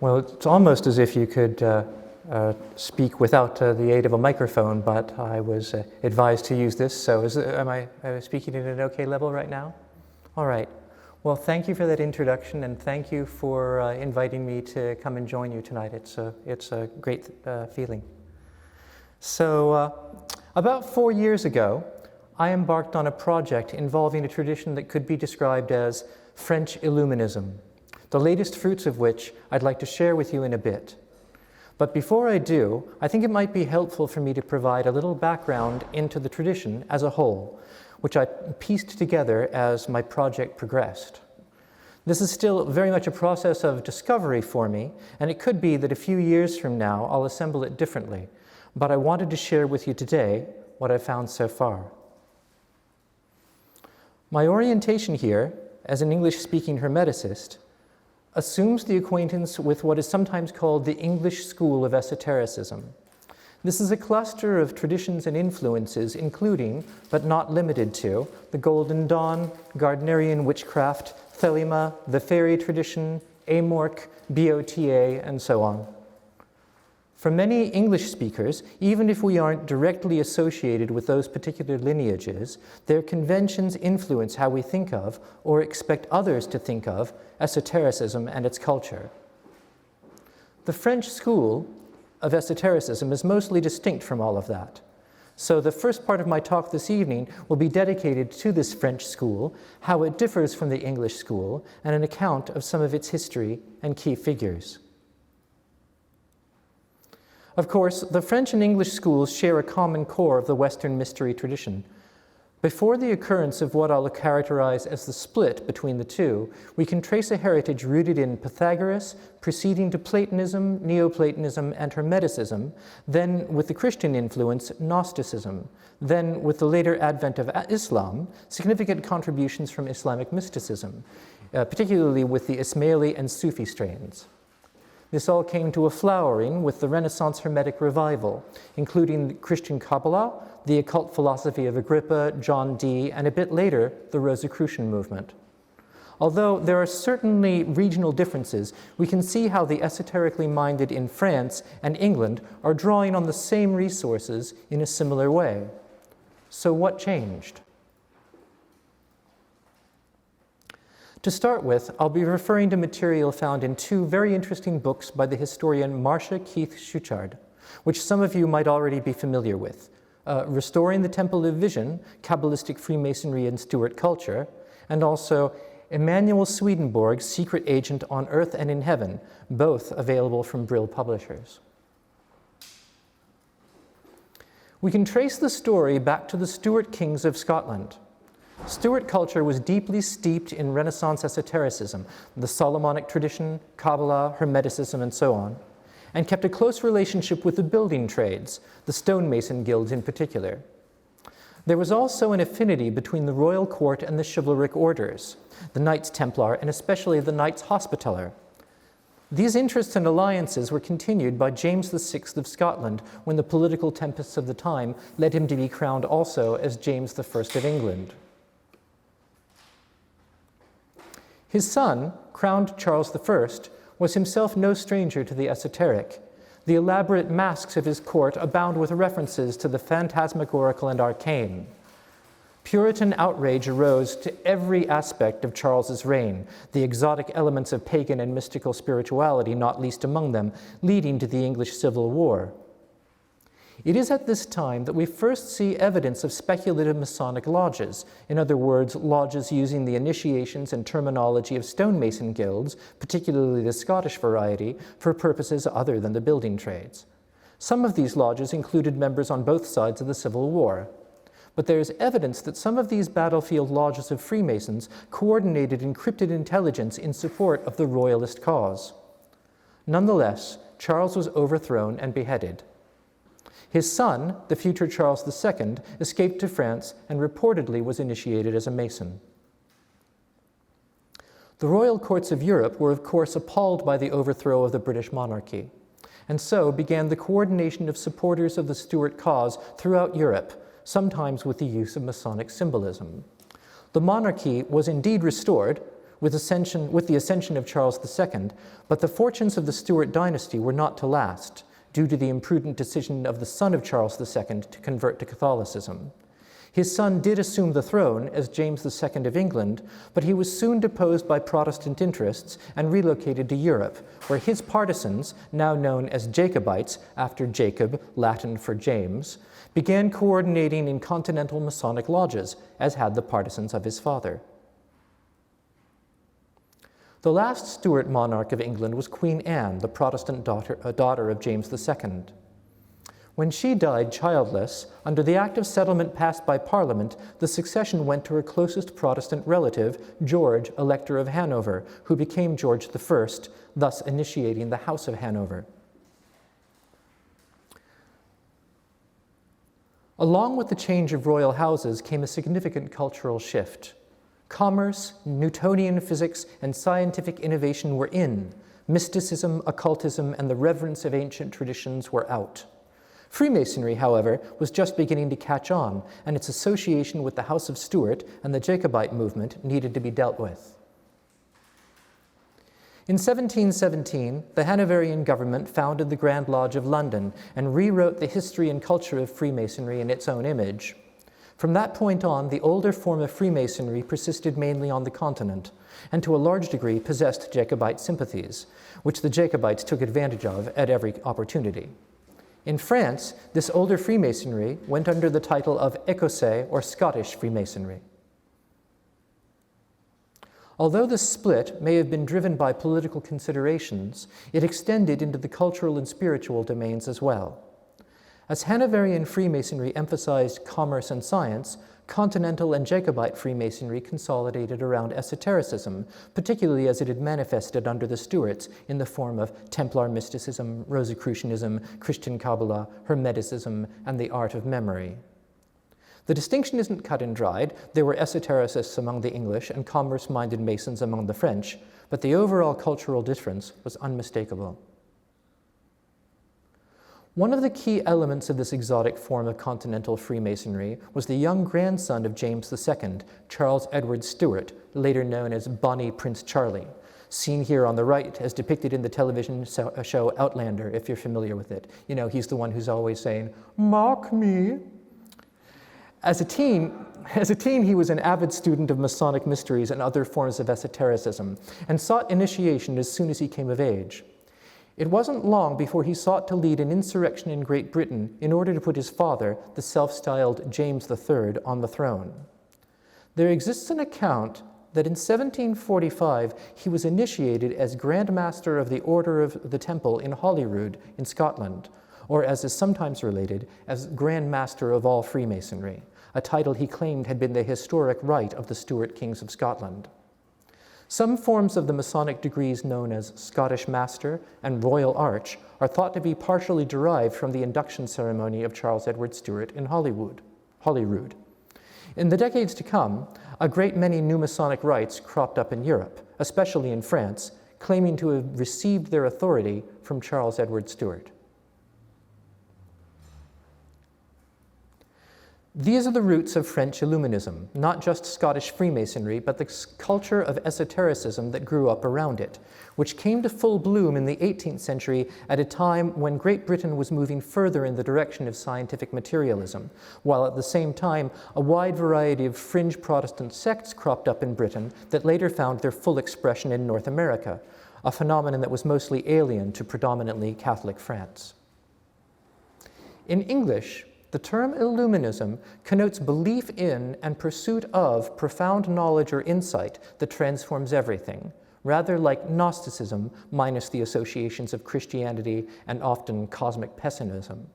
Well, it's almost as if you could speak without the aid of a microphone, but I was advised to use this. So am I speaking at an okay level right now? All right. Well, thank you for that introduction, and thank you for inviting me to come and join you tonight. It's a great feeling. So about 4 years ago, I embarked on a project involving a tradition that could be described as French Illuminism, the latest fruits of which I'd like to share with you in a bit. But before I do, I think it might be helpful for me to provide a little background into the tradition as a whole, which I pieced together as my project progressed. This is still very much a process of discovery for me, and it could be that a few years from now I'll assemble it differently, but I wanted to share with you today what I've found so far. My orientation here, as an English-speaking Hermeticist, assumes the acquaintance with what is sometimes called the English school of esotericism. This is a cluster of traditions and influences, including, but not limited to, the Golden Dawn, Gardnerian witchcraft, Thelema, the fairy tradition, Amorc, BOTA, and so on. For many English speakers, even if we aren't directly associated with those particular lineages, their conventions influence how we think of, or expect others to think of, esotericism and its culture. The French school of esotericism is mostly distinct from all of that. So the first part of my talk this evening will be dedicated to this French school, how it differs from the English school, and an account of some of its history and key figures. Of course, the French and English schools share a common core of the Western mystery tradition. Before the occurrence of what I'll characterize as the split between the two, we can trace a heritage rooted in Pythagoras, proceeding to Platonism, Neoplatonism, and Hermeticism, then with the Christian influence, Gnosticism, then with the later advent of Islam, significant contributions from Islamic mysticism, particularly with the Ismaili and Sufi strains. This all came to a flowering with the Renaissance Hermetic revival, including Christian Kabbalah, the occult philosophy of Agrippa, John Dee, and a bit later, the Rosicrucian movement. Although there are certainly regional differences, we can see how the esoterically minded in France and England are drawing on the same resources in a similar way. So what changed? To start with, I'll be referring to material found in two very interesting books by the historian Marcia Keith Schuchard, which some of you might already be familiar with. Restoring the Temple of Vision, Kabbalistic Freemasonry and Stuart Culture, and also Emanuel Swedenborg's Secret Agent on Earth and in Heaven, both available from Brill Publishers. We can trace the story back to the Stuart kings of Scotland. Stuart culture was deeply steeped in Renaissance esotericism, the Solomonic tradition, Kabbalah, Hermeticism, and so on, and kept a close relationship with the building trades, the stonemason guilds in particular. There was also an affinity between the royal court and the chivalric orders, the Knights Templar, and especially the Knights Hospitaller. These interests and alliances were continued by James VI of Scotland when the political tempests of the time led him to be crowned also as James I of England. His son, crowned Charles I, was himself no stranger to the esoteric. The elaborate masques of his court abound with references to the phantasmagorical and arcane. Puritan outrage arose to every aspect of Charles's reign, the exotic elements of pagan and mystical spirituality not least among them, leading to the English Civil War. It is at this time that we first see evidence of speculative Masonic lodges, in other words, lodges using the initiations and terminology of stonemason guilds, particularly the Scottish variety, for purposes other than the building trades. Some of these lodges included members on both sides of the Civil War. But there is evidence that some of these battlefield lodges of Freemasons coordinated encrypted intelligence in support of the royalist cause. Nonetheless, Charles was overthrown and beheaded. His son, the future Charles II, escaped to France and reportedly was initiated as a Mason. The royal courts of Europe were, of course, appalled by the overthrow of the British monarchy, and so began the coordination of supporters of the Stuart cause throughout Europe, sometimes with the use of Masonic symbolism. The monarchy was indeed restored, with the ascension of Charles II, but the fortunes of the Stuart dynasty were not to last, due to the imprudent decision of the son of Charles II to convert to Catholicism. His son did assume the throne as James II of England, but he was soon deposed by Protestant interests and relocated to Europe, where his partisans, now known as Jacobites, after Jacob, Latin for James, began coordinating in continental Masonic lodges, as had the partisans of his father. The last Stuart monarch of England was Queen Anne, the Protestant daughter of James II. When she died childless, under the Act of Settlement passed by Parliament, the succession went to her closest Protestant relative, George, Elector of Hanover, who became George I, thus initiating the House of Hanover. Along with the change of royal houses came a significant cultural shift. Commerce, Newtonian physics, and scientific innovation were in. Mysticism, occultism, and the reverence of ancient traditions were out. Freemasonry, however, was just beginning to catch on, and its association with the House of Stuart and the Jacobite movement needed to be dealt with. In 1717, the Hanoverian government founded the Grand Lodge of London and rewrote the history and culture of Freemasonry in its own image. From that point on, the older form of Freemasonry persisted mainly on the continent, and to a large degree possessed Jacobite sympathies, which the Jacobites took advantage of at every opportunity. In France, this older Freemasonry went under the title of Écossais or Scottish Freemasonry. Although the split may have been driven by political considerations, it extended into the cultural and spiritual domains as well. As Hanoverian Freemasonry emphasized commerce and science, Continental and Jacobite Freemasonry consolidated around esotericism, particularly as it had manifested under the Stuarts in the form of Templar mysticism, Rosicrucianism, Christian Kabbalah, Hermeticism, and the art of memory. The distinction isn't cut and dried. There were esotericists among the English and commerce-minded Masons among the French, but the overall cultural difference was unmistakable. One of the key elements of this exotic form of continental Freemasonry was the young grandson of James II, Charles Edward Stuart, later known as Bonnie Prince Charlie, seen here on the right as depicted in the television show Outlander, if you're familiar with it. You know, he's the one who's always saying, "Mock me." As a teen, he was an avid student of Masonic mysteries and other forms of esotericism, and sought initiation as soon as he came of age. It wasn't long before he sought to lead an insurrection in Great Britain in order to put his father, the self-styled James III, on the throne. There exists an account that in 1745 he was initiated as Grand Master of the Order of the Temple in Holyrood in Scotland, or as is sometimes related, as Grand Master of all Freemasonry, a title he claimed had been the historic right of the Stuart kings of Scotland. Some forms of the Masonic degrees known as Scottish Master and Royal Arch are thought to be partially derived from the induction ceremony of Charles Edward Stuart in Holyrood. In the decades to come, a great many new Masonic rites cropped up in Europe, especially in France, claiming to have received their authority from Charles Edward Stuart. These are the roots of French Illuminism, not just Scottish Freemasonry, but the culture of esotericism that grew up around it, which came to full bloom in the 18th century at a time when Great Britain was moving further in the direction of scientific materialism, while at the same time a wide variety of fringe Protestant sects cropped up in Britain that later found their full expression in North America, a phenomenon that was mostly alien to predominantly Catholic France. In English, the term Illuminism connotes belief in and pursuit of profound knowledge or insight that transforms everything, rather like Gnosticism minus the associations of Christianity and often cosmic pessimism.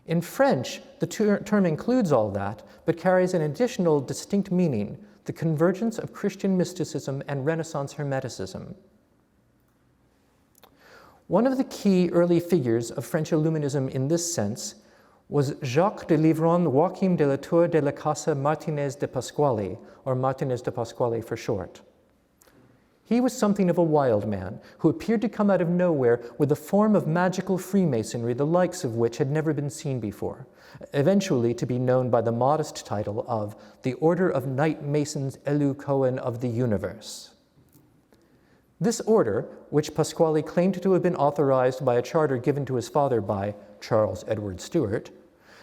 In French, the term includes all that, but carries an additional distinct meaning, the convergence of Christian mysticism and Renaissance Hermeticism. One of the key early figures of French Illuminism in this sense was Jacques de Livron Joachim de la Tour de la Casa Martinez de Pasquale, or Martinez de Pasquale for short. He was something of a wild man who appeared to come out of nowhere with a form of magical Freemasonry the likes of which had never been seen before, eventually to be known by the modest title of the Order of Knight Masons Elu Cohen of the Universe. This order, which Pasquale claimed to have been authorized by a charter given to his father by Charles Edward Stuart,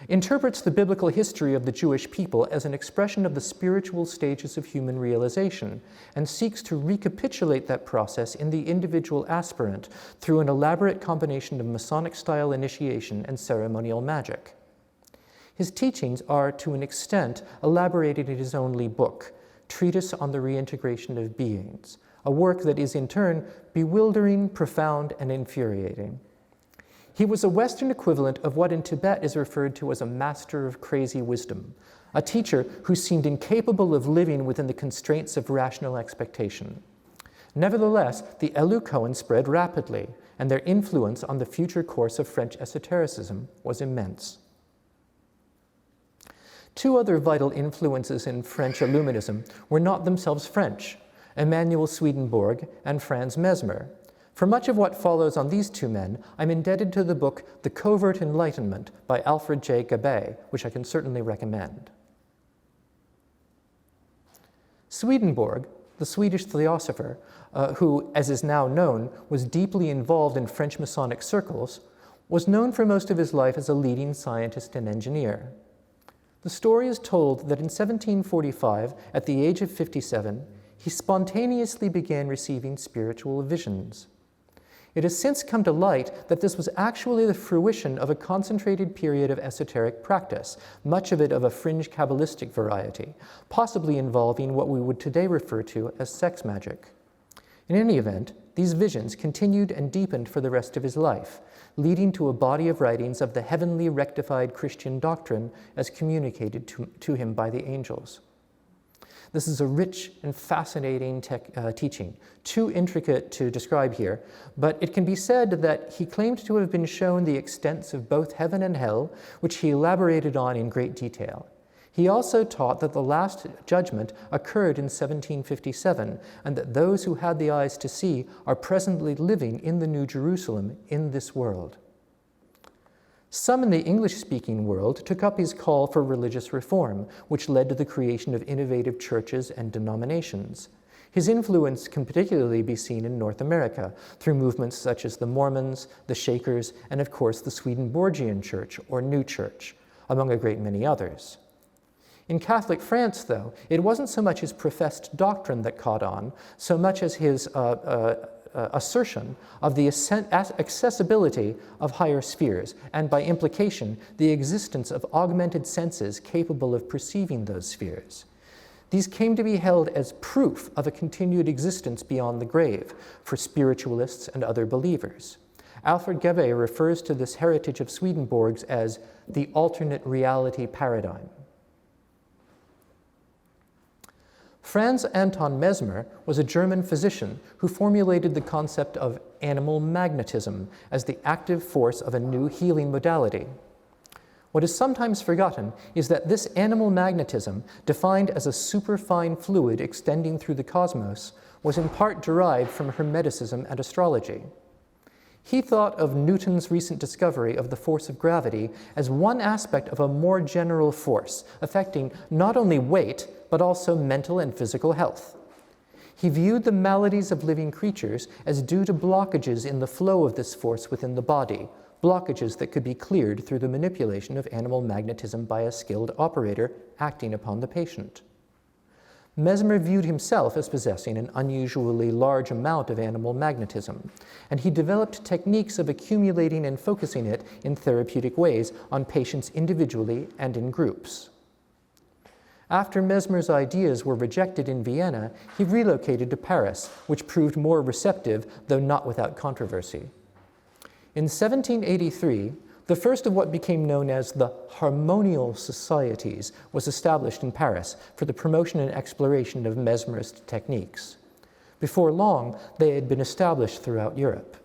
interprets the biblical history of the Jewish people as an expression of the spiritual stages of human realization and seeks to recapitulate that process in the individual aspirant through an elaborate combination of Masonic-style initiation and ceremonial magic. His teachings are, to an extent, elaborated in his only book, Treatise on the Reintegration of Beings, a work that is in turn bewildering, profound, and infuriating. He was a Western equivalent of what in Tibet is referred to as a master of crazy wisdom, a teacher who seemed incapable of living within the constraints of rational expectation. Nevertheless, the Eleukoan spread rapidly, and their influence on the future course of French esotericism was immense. Two other vital influences in French Illuminism were not themselves French, Emanuel Swedenborg and Franz Mesmer. For much of what follows on these two men, I'm indebted to the book The Covert Enlightenment by Alfred J. Gabay, which I can certainly recommend. Swedenborg, the Swedish philosopher, who, as is now known, was deeply involved in French Masonic circles, was known for most of his life as a leading scientist and engineer. The story is told that in 1745, at the age of 57, he spontaneously began receiving spiritual visions. It has since come to light that this was actually the fruition of a concentrated period of esoteric practice, much of it of a fringe Kabbalistic variety, possibly involving what we would today refer to as sex magic. In any event, these visions continued and deepened for the rest of his life, leading to a body of writings of the heavenly rectified Christian doctrine as communicated to him by the angels. This is a rich and fascinating teaching, too intricate to describe here, but it can be said that he claimed to have been shown the extents of both heaven and hell, which he elaborated on in great detail. He also taught that the Last Judgment occurred in 1757, and that those who had the eyes to see are presently living in the New Jerusalem in this world. Some in the English-speaking world took up his call for religious reform, which led to the creation of innovative churches and denominations. His influence can particularly be seen in North America through movements such as the Mormons, the Shakers, and of course the Swedenborgian Church, or New Church, among a great many others. In Catholic France, though, it wasn't so much his professed doctrine that caught on, so much as his assertion of the accessibility of higher spheres, and by implication, the existence of augmented senses capable of perceiving those spheres. These came to be held as proof of a continued existence beyond the grave for spiritualists and other believers. Alfred Gabay refers to this heritage of Swedenborg's as the alternate reality paradigm. Franz Anton Mesmer was a German physician who formulated the concept of animal magnetism as the active force of a new healing modality. What is sometimes forgotten is that this animal magnetism, defined as a superfine fluid extending through the cosmos, was in part derived from Hermeticism and astrology. He thought of Newton's recent discovery of the force of gravity as one aspect of a more general force, affecting not only weight, but also mental and physical health. He viewed the maladies of living creatures as due to blockages in the flow of this force within the body, blockages that could be cleared through the manipulation of animal magnetism by a skilled operator acting upon the patient. Mesmer viewed himself as possessing an unusually large amount of animal magnetism, and he developed techniques of accumulating and focusing it in therapeutic ways on patients individually and in groups. After Mesmer's ideas were rejected in Vienna, he relocated to Paris, which proved more receptive, though not without controversy. In 1783, the first of what became known as the Harmonial Societies was established in Paris for the promotion and exploration of Mesmerist techniques. Before long, they had been established throughout Europe.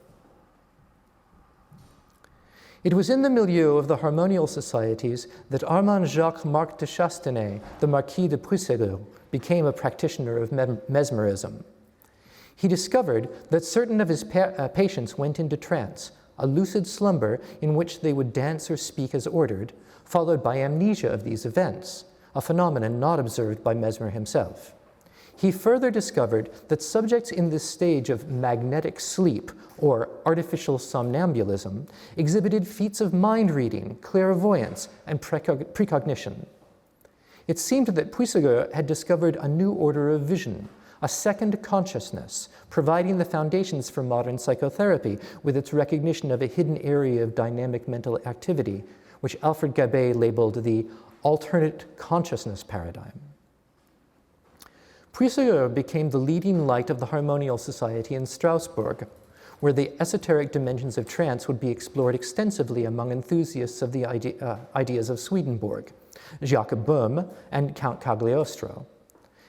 It was in the milieu of the Harmonial Societies that Armand Jacques Marc de Chastenay, the Marquis de Puységur, became a practitioner of mesmerism. He discovered that certain of his patients went into trance, a lucid slumber in which they would dance or speak as ordered, followed by amnesia of these events, a phenomenon not observed by Mesmer himself. He further discovered that subjects in this stage of magnetic sleep, or artificial somnambulism, exhibited feats of mind reading, clairvoyance, and precognition. It seemed that Puiseux had discovered a new order of vision, a second consciousness, providing the foundations for modern psychotherapy with its recognition of a hidden area of dynamic mental activity, which Alfred Gabet labeled the alternate consciousness paradigm. Puiseux became the leading light of the Harmonial Society in Strasbourg, where the esoteric dimensions of trance would be explored extensively among enthusiasts of the ideas of Swedenborg, Jacques Böhm, and Count Cagliostro.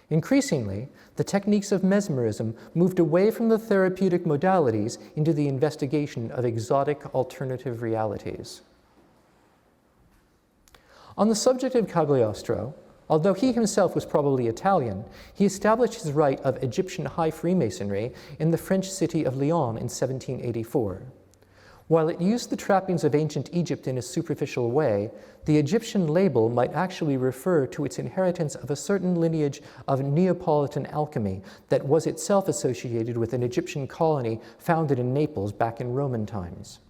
Increasingly, the techniques of mesmerism moved away from the therapeutic modalities into the investigation of exotic alternative realities. On the subject of Cagliostro, although he himself was probably Italian, he established his rite of Egyptian high Freemasonry in the French city of Lyon in 1784. While it used the trappings of ancient Egypt in a superficial way, the Egyptian label might actually refer to its inheritance of a certain lineage of Neapolitan alchemy that was itself associated with an Egyptian colony founded in Naples back in Roman times.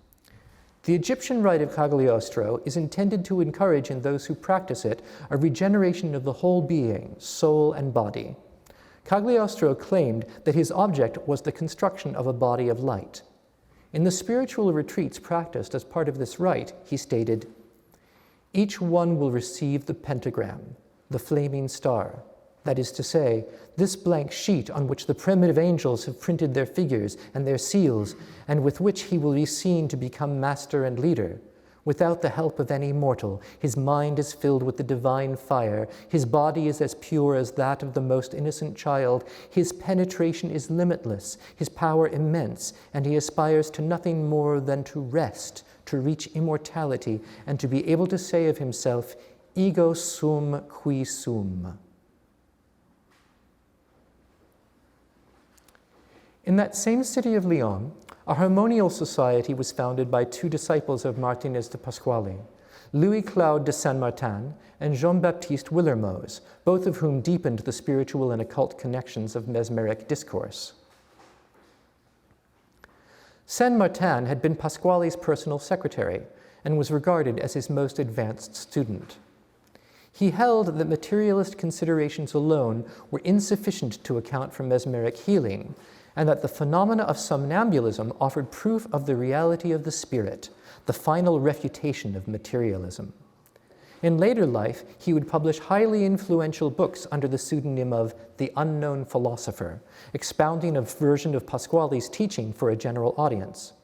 The Egyptian rite of Cagliostro is intended to encourage in those who practice it a regeneration of the whole being, soul and body. Cagliostro claimed that his object was the construction of a body of light. In the spiritual retreats practiced as part of this rite, he stated, "Each one will receive the pentagram, the flaming star. That is to say, this blank sheet on which the primitive angels have printed their figures and their seals, and with which he will be seen to become master and leader. Without the help of any mortal, his mind is filled with the divine fire, his body is as pure as that of the most innocent child, his penetration is limitless, his power immense, and he aspires to nothing more than to rest, to reach immortality, and to be able to say of himself, ego sum qui sum." In that same city of Lyon, a harmonial society was founded by two disciples of Martinez de Pasquale, Louis-Claude de Saint-Martin and Jean-Baptiste Willermoz, both of whom deepened the spiritual and occult connections of mesmeric discourse. Saint-Martin had been Pasquale's personal secretary and was regarded as his most advanced student. He held that materialist considerations alone were insufficient to account for mesmeric healing, and that the phenomena of somnambulism offered proof of the reality of the spirit, the final refutation of materialism. In later life, he would publish highly influential books under the pseudonym of the Unknown Philosopher, expounding a version of Pasquale's teaching for a general audience.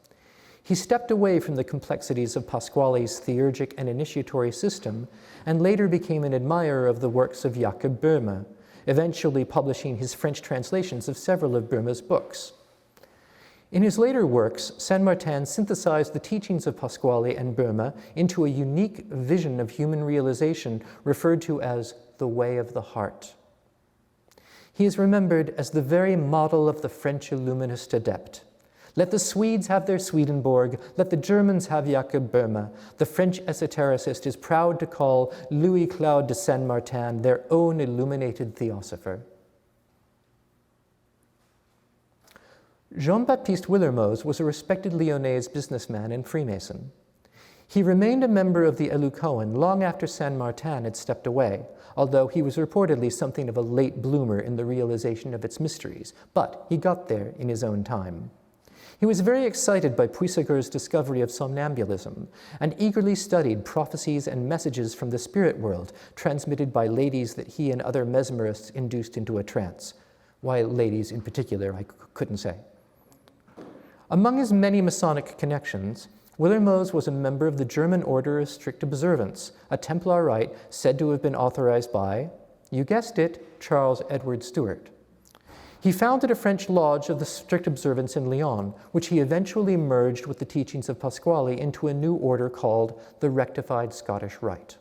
He stepped away from the complexities of Pasquale's theurgic and initiatory system, and later became an admirer of the works of Jacob Böhme, eventually publishing his French translations of several of Böhme's books. In his later works, Saint-Martin synthesized the teachings of Pasquale and Böhme into a unique vision of human realization referred to as the way of the heart. He is remembered as the very model of the French Illuminist adept. Let the Swedes have their Swedenborg, let the Germans have Jacob Böhme. The French esotericist is proud to call Louis-Claude de Saint-Martin their own illuminated theosopher. Jean-Baptiste Willermoz was a respected Lyonnese businessman and Freemason. He remained a member of the Elucoan long after Saint-Martin had stepped away, although he was reportedly something of a late bloomer in the realization of its mysteries, but he got there in his own time. He was very excited by Puiseux's discovery of somnambulism and eagerly studied prophecies and messages from the spirit world transmitted by ladies that he and other mesmerists induced into a trance. Why ladies in particular, I couldn't say. Among his many Masonic connections, Willermoz was a member of the German Order of Strict Observance, a Templar rite said to have been authorized by, you guessed it, Charles Edward Stuart. He founded a French lodge of the strict observance in Lyon, which he eventually merged with the teachings of Pasquale into a new order called the Rectified Scottish Rite.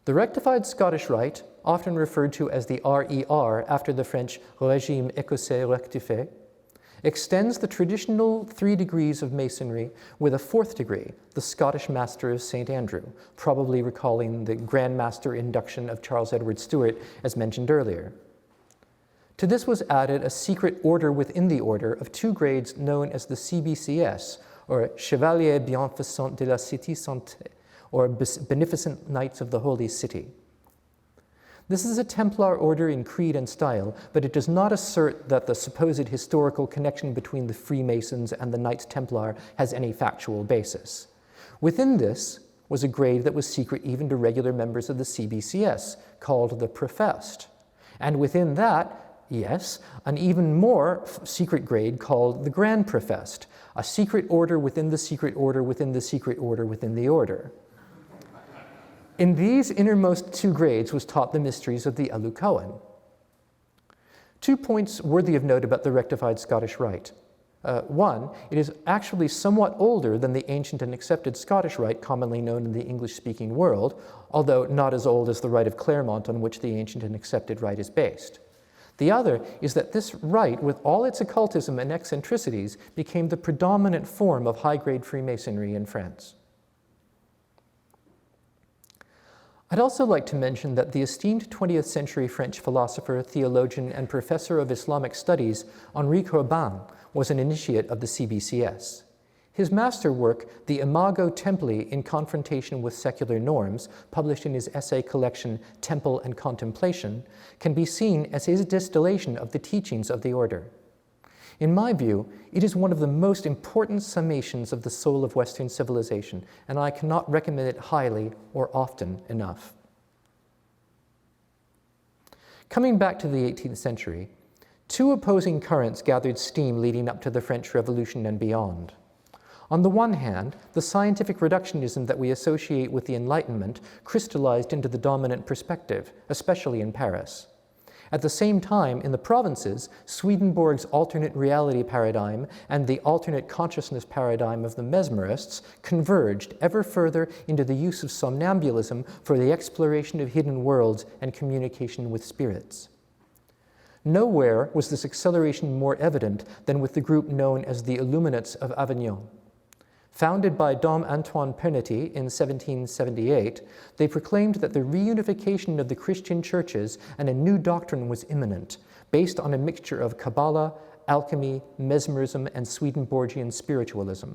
The Rectified Scottish Rite, often referred to as the RER after the French Régime Écossais Rectifié, extends the traditional 3 degrees of Masonry with a 4th degree, the Scottish Master of St. Andrew, probably recalling the Grand Master induction of Charles Edward Stuart as mentioned earlier. To this was added a secret order within the order of 2 grades known as the CBCS, or Chevalier Bienfaisant de la Cité Sainte, or Beneficent Knights of the Holy City. This is a Templar order in creed and style, but it does not assert that the supposed historical connection between the Freemasons and the Knights Templar has any factual basis. Within this was a grade that was secret even to regular members of the CBCS, called the Professed. And within that, yes, an even more secret grade called the Grand Professed, a secret order within the secret order within the secret order within the order. In these innermost 2 grades was taught the mysteries of the Elu Cohen. 2 points worthy of note about the rectified Scottish Rite. One, it is actually somewhat older than the ancient and accepted Scottish Rite commonly known in the English-speaking world, although not as old as the Rite of Claremont on which the ancient and accepted Rite is based. The other is that this rite, with all its occultism and eccentricities, became the predominant form of high-grade Freemasonry in France. I'd also like to mention that the esteemed 20th century French philosopher, theologian, and professor of Islamic studies, Henri Corbin, was an initiate of the CBCS. His masterwork, the Imago Templi in Confrontation with Secular Norms, published in his essay collection Temple and Contemplation, can be seen as his distillation of the teachings of the order. In my view, it is one of the most important summations of the soul of Western civilization, and I cannot recommend it highly or often enough. Coming back to the 18th century, 2 opposing currents gathered steam leading up to the French Revolution and beyond. On the one hand, the scientific reductionism that we associate with the Enlightenment crystallized into the dominant perspective, especially in Paris. At the same time, in the provinces, Swedenborg's alternate reality paradigm and the alternate consciousness paradigm of the mesmerists converged ever further into the use of somnambulism for the exploration of hidden worlds and communication with spirits. Nowhere was this acceleration more evident than with the group known as the Illuminates of Avignon. Founded by Dom Antoine Pernetti in 1778, they proclaimed that the reunification of the Christian churches and a new doctrine was imminent, based on a mixture of Kabbalah, alchemy, mesmerism, and Swedenborgian spiritualism.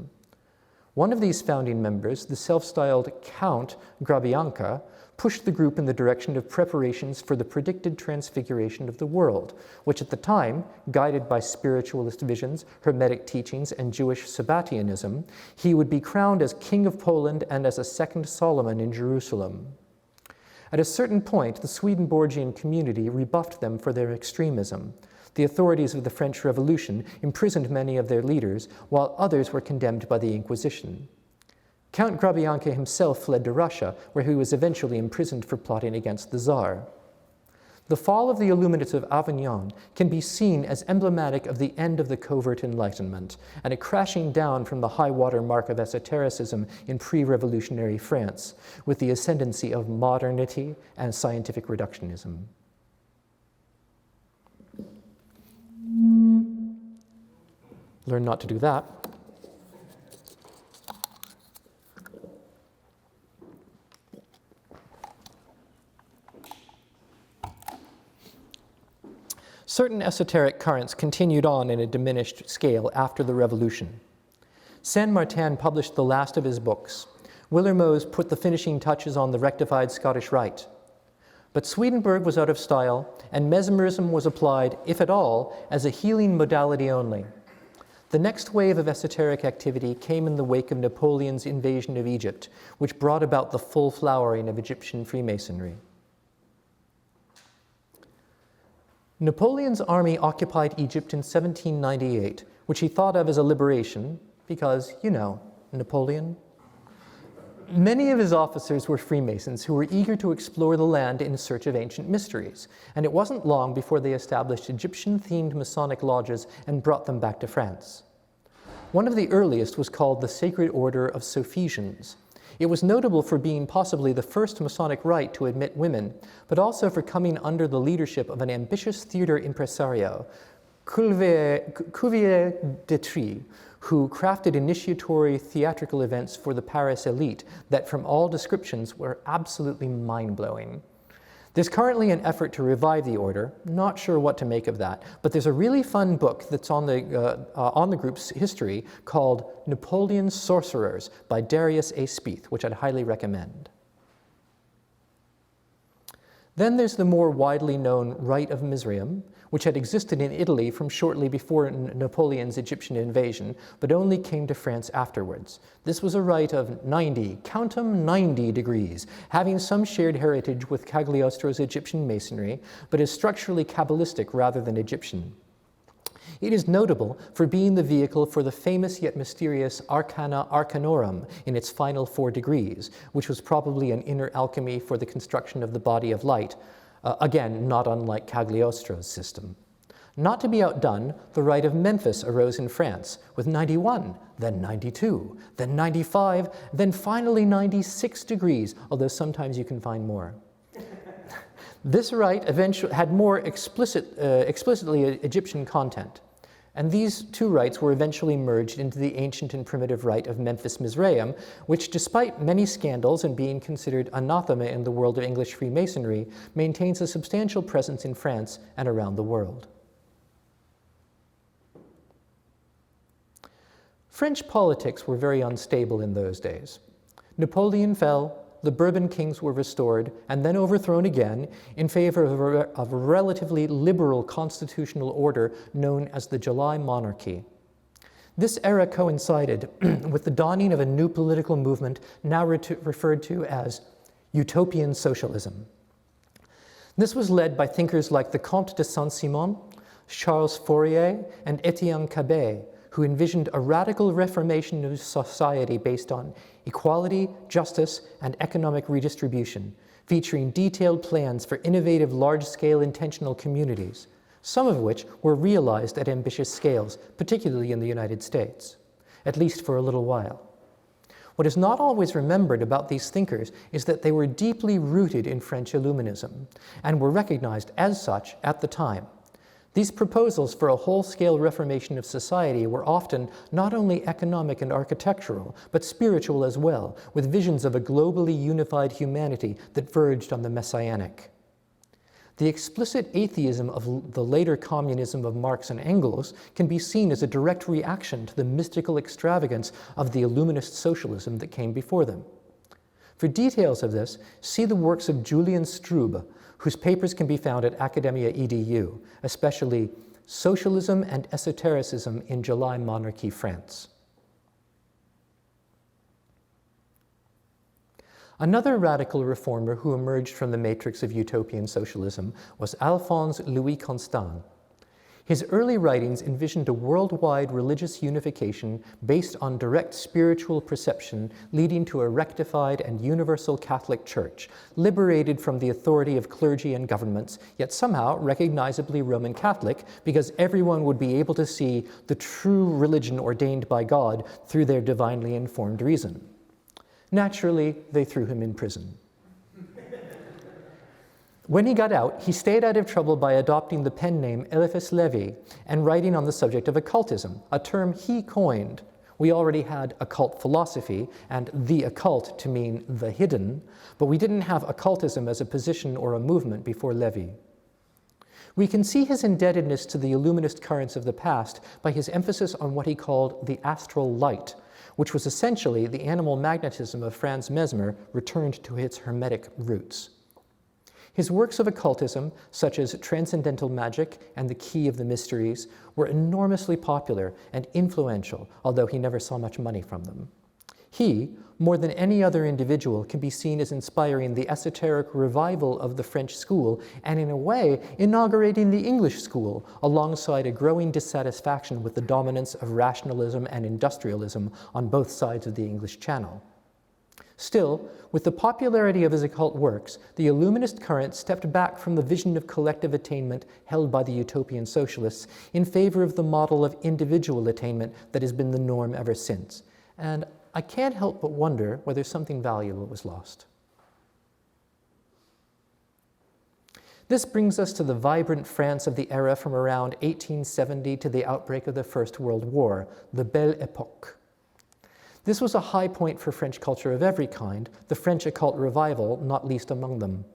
One of these founding members, the self-styled Count Grabianca, pushed the group in the direction of preparations for the predicted transfiguration of the world, which at the time, guided by spiritualist visions, Hermetic teachings, and Jewish Sabbatianism, he would be crowned as King of Poland and as a second Solomon in Jerusalem. At a certain point, the Swedenborgian community rebuffed them for their extremism. The authorities of the French Revolution imprisoned many of their leaders, while others were condemned by the Inquisition. Count Grabianca himself fled to Russia, where he was eventually imprisoned for plotting against the Tsar. The fall of the Illuminates of Avignon can be seen as emblematic of the end of the covert Enlightenment and a crashing down from the high water mark of esotericism in pre-revolutionary France, with the ascendancy of modernity and scientific reductionism. Learn not to do that. Certain esoteric currents continued on in a diminished scale after the Revolution. Saint-Martin published the last of his books. Willermoes put the finishing touches on the rectified Scottish Rite. But Swedenborg was out of style, and mesmerism was applied, if at all, as a healing modality only. The next wave of esoteric activity came in the wake of Napoleon's invasion of Egypt, which brought about the full flowering of Egyptian Freemasonry. Napoleon's army occupied Egypt in 1798, which he thought of as a liberation because, you know, Napoleon. Many of his officers were Freemasons who were eager to explore the land in search of ancient mysteries, and it wasn't long before they established Egyptian-themed Masonic lodges and brought them back to France. One of the earliest was called the Sacred Order of Sophisians. It was notable for being possibly the first Masonic rite to admit women, but also for coming under the leadership of an ambitious theater impresario, Cuvier-Détry, who crafted initiatory theatrical events for the Paris elite that, from all descriptions, were absolutely mind-blowing. There's currently an effort to revive the order. Not sure what to make of that, but there's a really fun book that's on the group's history called Napoleon's Sorcerers by Darius A. Spieth, which I'd highly recommend. Then there's the more widely known Rite of Mizraim, which had existed in Italy from shortly before Napoleon's Egyptian invasion, but only came to France afterwards. This was a rite of 90, count 'em, 90 degrees, having some shared heritage with Cagliostro's Egyptian masonry, but is structurally Kabbalistic rather than Egyptian. It is notable for being the vehicle for the famous yet mysterious Arcana Arcanorum in its final 4 degrees, which was probably an inner alchemy for the construction of the body of light, again, not unlike Cagliostro's system. Not to be outdone, the Rite of Memphis arose in France with 91, then 92, then 95, then finally 96 degrees, although sometimes you can find more. This rite eventually had more explicitly Egyptian content, and these two rites were eventually merged into the ancient and primitive rite of Memphis Mizraim, which, despite many scandals and being considered anathema in the world of English Freemasonry, maintains a substantial presence in France and around the world. French politics were very unstable in those days. Napoleon fell, the Bourbon kings were restored and then overthrown again in favor of a relatively liberal constitutional order known as the July Monarchy. This era coincided with the dawning of a new political movement now referred to as utopian socialism. This was led by thinkers like the Comte de Saint-Simon, Charles Fourier, and Etienne Cabet, who envisioned a radical reformation of society based on equality, justice, and economic redistribution, featuring detailed plans for innovative large-scale intentional communities, some of which were realized at ambitious scales, particularly in the United States, at least for a little while. What is not always remembered about these thinkers is that they were deeply rooted in French Illuminism and were recognized as such at the time. These proposals for a whole-scale reformation of society were often not only economic and architectural, but spiritual as well, with visions of a globally unified humanity that verged on the messianic. The explicit atheism of the later communism of Marx and Engels can be seen as a direct reaction to the mystical extravagance of the Illuminist socialism that came before them. For details of this, see the works of Julian Strube, whose papers can be found at Academia.edu, especially Socialism and Esotericism in July Monarchy France. Another radical reformer who emerged from the matrix of utopian socialism was Alphonse Louis Constant. His early writings envisioned a worldwide religious unification based on direct spiritual perception, leading to a rectified and universal Catholic Church, liberated from the authority of clergy and governments, yet somehow recognizably Roman Catholic, because everyone would be able to see the true religion ordained by God through their divinely informed reason. Naturally, they threw him in prison. When he got out, he stayed out of trouble by adopting the pen name Eliphas Levi and writing on the subject of occultism, a term he coined. We already had occult philosophy and the occult to mean the hidden, but we didn't have occultism as a position or a movement before Levi. We can see his indebtedness to the Illuminist currents of the past by his emphasis on what he called the astral light, which was essentially the animal magnetism of Franz Mesmer returned to its Hermetic roots. His works of occultism, such as Transcendental Magic and The Key of the Mysteries, were enormously popular and influential, although he never saw much money from them. He, more than any other individual, can be seen as inspiring the esoteric revival of the French school and, in a way, inaugurating the English school, alongside a growing dissatisfaction with the dominance of rationalism and industrialism on both sides of the English Channel. Still, with the popularity of his occult works, the Illuminist current stepped back from the vision of collective attainment held by the utopian socialists in favor of the model of individual attainment that has been the norm ever since. And I can't help but wonder whether something valuable was lost. This brings us to the vibrant France of the era from around 1870 to the outbreak of the First World War, the Belle Époque. This was a high point for French culture of every kind, the French occult revival not least among them.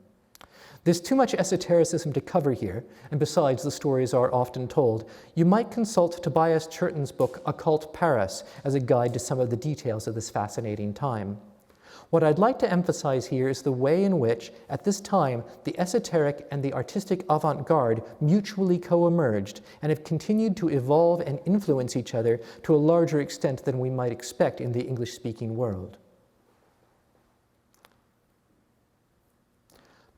There's too much esotericism to cover here, and besides, the stories are often told. You might consult Tobias Churton's book, Occult Paris, as a guide to some of the details of this fascinating time. What I'd like to emphasize here is the way in which, at this time, the esoteric and the artistic avant-garde mutually co-emerged and have continued to evolve and influence each other to a larger extent than we might expect in the English-speaking world.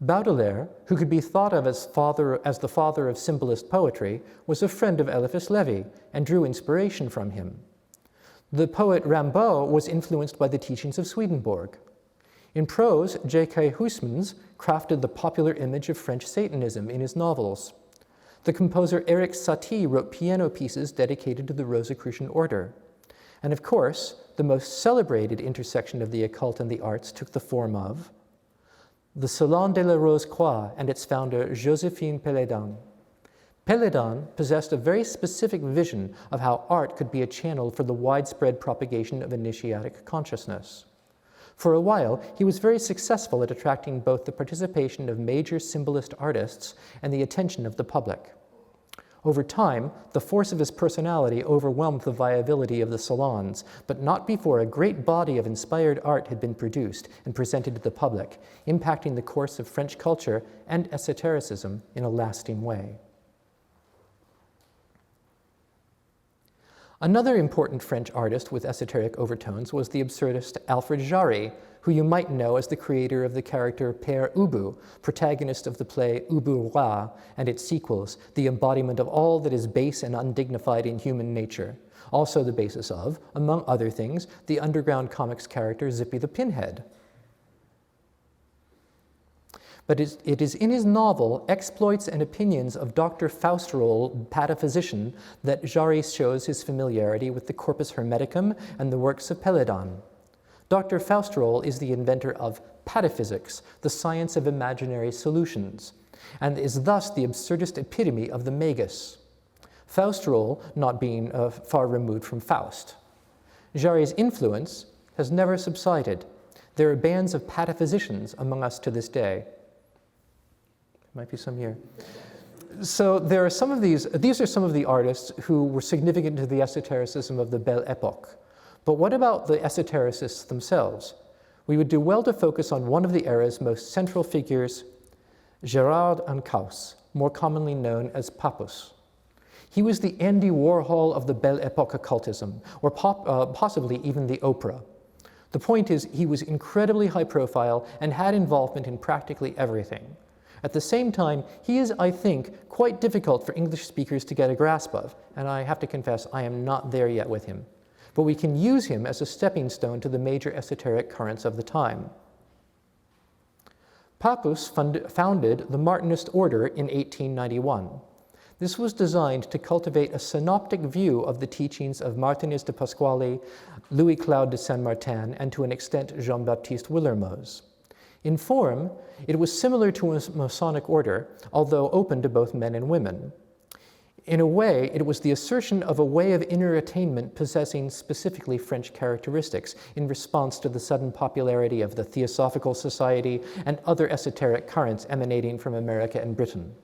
Baudelaire, who could be thought of as the father of symbolist poetry, was a friend of Eliphas Levi and drew inspiration from him. The poet Rimbaud was influenced by the teachings of Swedenborg. In prose, J.K. Huysmans crafted the popular image of French Satanism in his novels. The composer Erik Satie wrote piano pieces dedicated to the Rosicrucian order. And of course, the most celebrated intersection of the occult and the arts took the form of the Salon de la Rose-Croix and its founder, Joséphine Péladan. Péladan possessed a very specific vision of how art could be a channel for the widespread propagation of initiatic consciousness. For a while, he was very successful at attracting both the participation of major symbolist artists and the attention of the public. Over time, the force of his personality overwhelmed the viability of the salons, but not before a great body of inspired art had been produced and presented to the public, impacting the course of French culture and esotericism in a lasting way. Another important French artist with esoteric overtones was the absurdist Alfred Jarry, who you might know as the creator of the character Père Ubu, protagonist of the play Ubu Roi and its sequels, the embodiment of all that is base and undignified in human nature, also the basis of, among other things, the underground comics character Zippy the Pinhead. But it is in his novel, Exploits and Opinions of Dr. Fausterol, Pataphysician, that Jarry shows his familiarity with the Corpus Hermeticum and the works of Péladan. Dr. Fausterol is the inventor of pataphysics, the science of imaginary solutions, and is thus the absurdist epitome of the magus. Fausterol not being far removed from Faust. Jarry's influence has never subsided. There are bands of pataphysicians among us to this day. Might be some here. So there are some of these are some of the artists who were significant to the esotericism of the Belle Époque. But what about the esotericists themselves? We would do well to focus on one of the era's most central figures, Gérard Ancaus, more commonly known as Papus. He was the Andy Warhol of the Belle Époque occultism, or possibly even the Oprah. The point is, he was incredibly high profile and had involvement in practically everything. At the same time, he is, I think, quite difficult for English speakers to get a grasp of, and I have to confess I am not there yet with him. But we can use him as a stepping stone to the major esoteric currents of the time. Papus founded the Martinist order in 1891. This was designed to cultivate a synoptic view of the teachings of Martinus de Pasquale, Louis-Claude de Saint-Martin, and to an extent Jean-Baptiste Willermoz. In form, it was similar to a Masonic order, although open to both men and women. In a way, it was the assertion of a way of inner attainment possessing specifically French characteristics in response to the sudden popularity of the Theosophical Society and other esoteric currents emanating from America and Britain.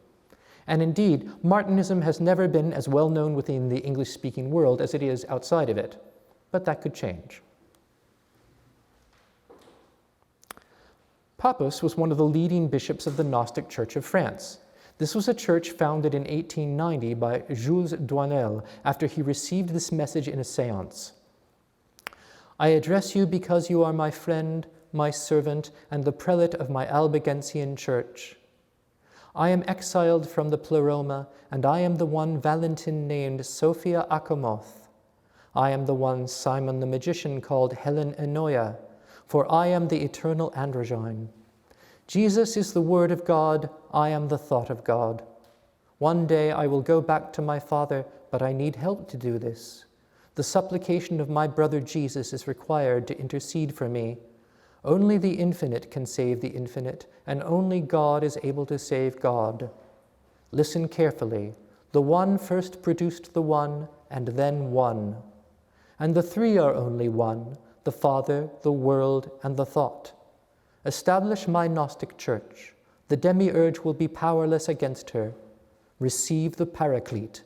And indeed, Martinism has never been as well known within the English-speaking world as it is outside of it, but that could change. Papus was one of the leading bishops of the Gnostic Church of France. This was a church founded in 1890 by Jules Douanel after he received this message in a séance. I address you because you are my friend, my servant, and the prelate of my Albigensian church. I am exiled from the Pleroma, and I am the one Valentin named Sophia Achamoth. I am the one Simon the magician called Helen Enoia, for I am the eternal androgyne. Jesus is the word of God, I am the thought of God. One day I will go back to my Father, but I need help to do this. The supplication of my brother Jesus is required to intercede for me. Only the infinite can save the infinite, and only God is able to save God. Listen carefully. The one first produced the one, and then one. And the three are only one, the Father, the world, and the thought. Establish my Gnostic church. The demiurge will be powerless against her. Receive the Paraclete.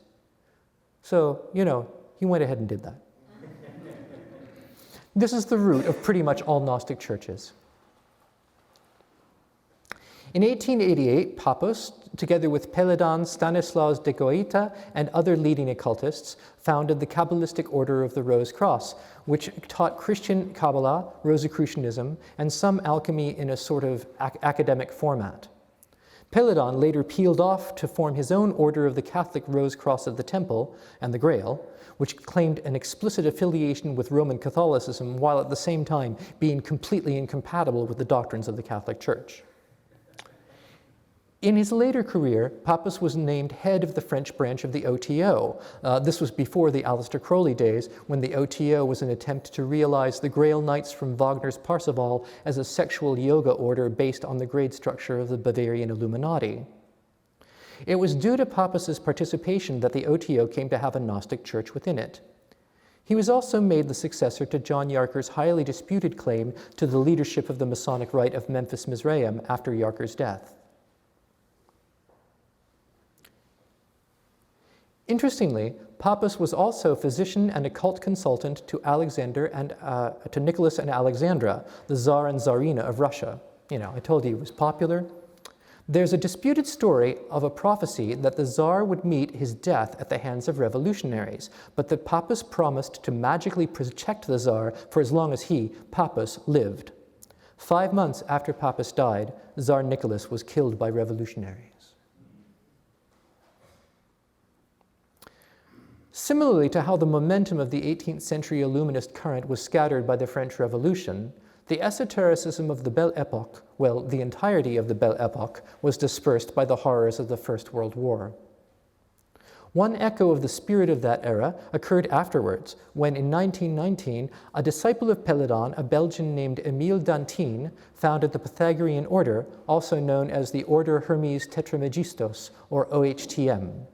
So, he went ahead and did that. This is the root of pretty much all Gnostic churches. In 1888, Pappus, together with Péladan, Stanislaus de Goita, and other leading occultists, founded the Kabbalistic Order of the Rose Cross, which taught Christian Kabbalah, Rosicrucianism, and some alchemy in a sort of academic format. Péladan later peeled off to form his own order of the Catholic Rose Cross of the Temple and the Grail, which claimed an explicit affiliation with Roman Catholicism while at the same time being completely incompatible with the doctrines of the Catholic Church. In his later career, Pappus was named head of the French branch of the OTO. This was before the Aleister Crowley days, when the OTO was an attempt to realize the Grail Knights from Wagner's Parsifal as a sexual yoga order based on the grade structure of the Bavarian Illuminati. It was due to Pappus's participation that the OTO came to have a Gnostic church within it. He was also made the successor to John Yarker's highly disputed claim to the leadership of the Masonic Rite of Memphis Mizraim after Yarker's death. Interestingly, Pappus was also physician and occult consultant to to Nicholas and Alexandra, the Tsar and Tsarina of Russia. I told you he was popular. There's a disputed story of a prophecy that the Tsar would meet his death at the hands of revolutionaries, but that Pappus promised to magically protect the Tsar for as long as he, Pappus, lived. 5 months after Pappus died, Tsar Nicholas was killed by revolutionaries. Similarly to how the momentum of the 18th century Illuminist current was scattered by the French Revolution, the esotericism of the Belle Époque, the entirety of the Belle Époque, was dispersed by the horrors of the First World War. One echo of the spirit of that era occurred afterwards, when in 1919, a disciple of Péladan, a Belgian named Émile Dantine, founded the Pythagorean order, also known as the Order Hermes Tetramegistos, or OHTM.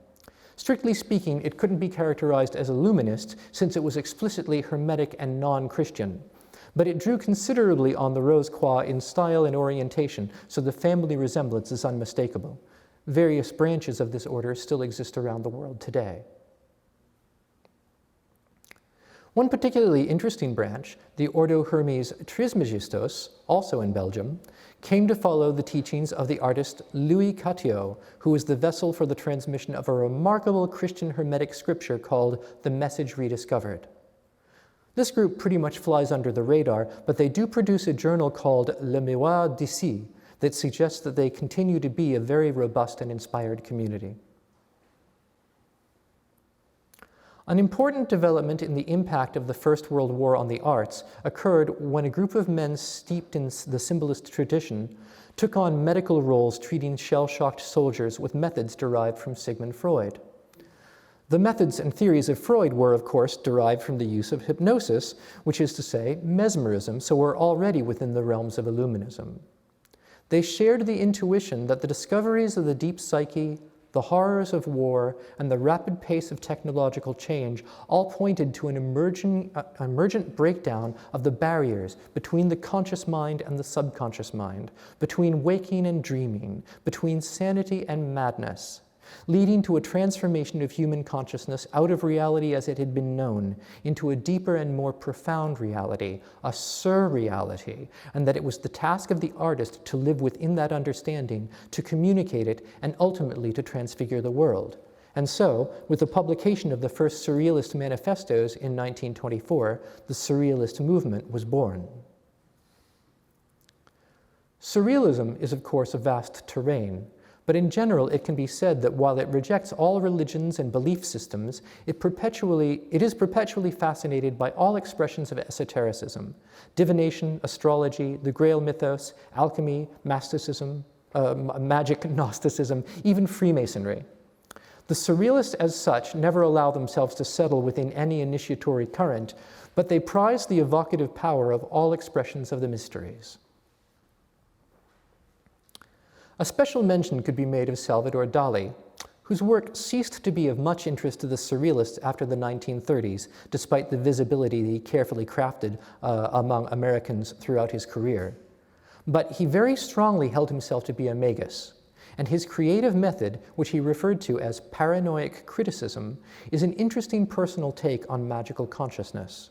Strictly speaking, it couldn't be characterized as Illuminist since it was explicitly Hermetic and non-Christian. But it drew considerably on the Rose-Croix in style and orientation, so the family resemblance is unmistakable. Various branches of this order still exist around the world today. One particularly interesting branch, the Ordo Hermes Trismegistos, also in Belgium, came to follow the teachings of the artist Louis Catio, who was the vessel for the transmission of a remarkable Christian Hermetic scripture called The Message Rediscovered. This group pretty much flies under the radar, but they do produce a journal called Le Miroir d'ici that suggests that they continue to be a very robust and inspired community. An important development in the impact of the First World War on the arts occurred when a group of men steeped in the symbolist tradition took on medical roles treating shell-shocked soldiers with methods derived from Sigmund Freud. The methods and theories of Freud were, of course, derived from the use of hypnosis, which is to say, mesmerism, so were already within the realms of Illuminism. They shared the intuition that the discoveries of the deep psyche, the horrors of war, and the rapid pace of technological change all pointed to an emergent breakdown of the barriers between the conscious mind and the subconscious mind, between waking and dreaming, between sanity and madness, leading to a transformation of human consciousness out of reality as it had been known into a deeper and more profound reality, a surreality, and that it was the task of the artist to live within that understanding, to communicate it, and ultimately to transfigure the world. And so, with the publication of the first Surrealist manifestos in 1924, the Surrealist movement was born. Surrealism is, of course, a vast terrain. But in general, it can be said that while it rejects all religions and belief systems, it is perpetually fascinated by all expressions of esotericism: divination, astrology, the Grail mythos, alchemy, magic Gnosticism, even Freemasonry. The surrealists as such never allow themselves to settle within any initiatory current, but they prize the evocative power of all expressions of the mysteries. A special mention could be made of Salvador Dali, whose work ceased to be of much interest to the surrealists after the 1930s, despite the visibility he carefully crafted among Americans throughout his career. But he very strongly held himself to be a magus, and his creative method, which he referred to as paranoid criticism, is an interesting personal take on magical consciousness.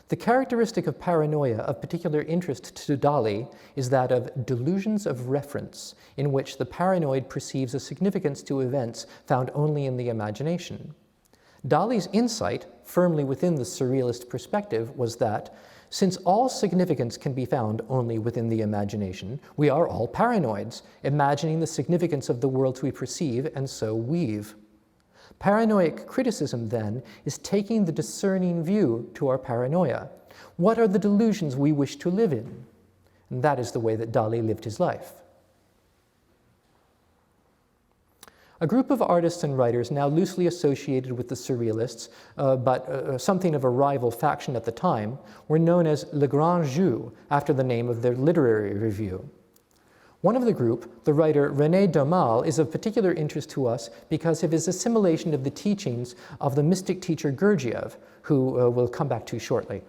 The characteristic of paranoia of particular interest to Dali is that of delusions of reference, in which the paranoid perceives a significance to events found only in the imagination. Dali's insight, firmly within the surrealist perspective, was that, since all significance can be found only within the imagination, we are all paranoids, imagining the significance of the worlds we perceive and so weave. Paranoid criticism, then, is taking the discerning view to our paranoia. What are the delusions we wish to live in? And that is the way that Dali lived his life. A group of artists and writers now loosely associated with the surrealists, but something of a rival faction at the time, were known as Le Grand Jeu, after the name of their literary review. One of the group, the writer René Daumal, is of particular interest to us because of his assimilation of the teachings of the mystic teacher Gurdjieff, who we'll come back to shortly.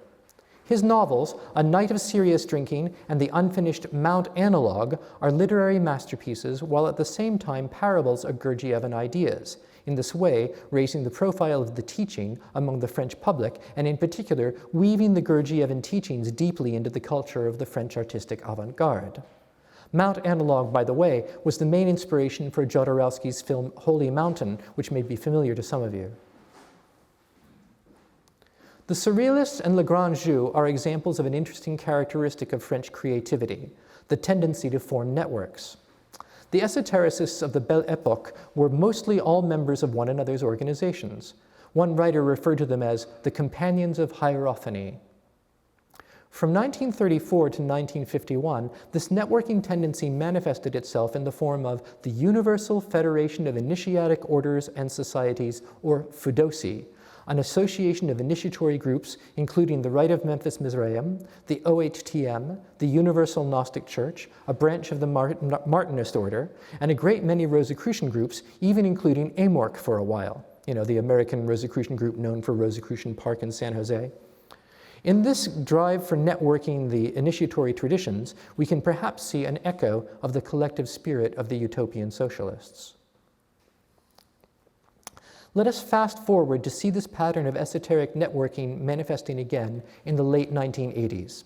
His novels, A Night of Serious Drinking and the unfinished Mount Analog, are literary masterpieces, while at the same time parables of Gurdjieffian ideas, in this way raising the profile of the teaching among the French public, and in particular weaving the Gurdjieffian teachings deeply into the culture of the French artistic avant-garde. Mount Analog, by the way, was the main inspiration for Jodorowsky's film Holy Mountain, which may be familiar to some of you. The Surrealists and Le Grand Jeu are examples of an interesting characteristic of French creativity, the tendency to form networks. The esotericists of the Belle Époque were mostly all members of one another's organizations. One writer referred to them as the Companions of Hierophany. From 1934 to 1951, this networking tendency manifested itself in the form of the Universal Federation of Initiatic Orders and Societies, or FUDOSI, an association of initiatory groups including the Rite of Memphis Mizraim, the OHTM, the Universal Gnostic Church, a branch of the Martinist order, and a great many Rosicrucian groups, even including AMORC for a while, the American Rosicrucian group known for Rosicrucian Park in San Jose. In this drive for networking the initiatory traditions, we can perhaps see an echo of the collective spirit of the utopian socialists. Let us fast forward to see this pattern of esoteric networking manifesting again in the late 1980s.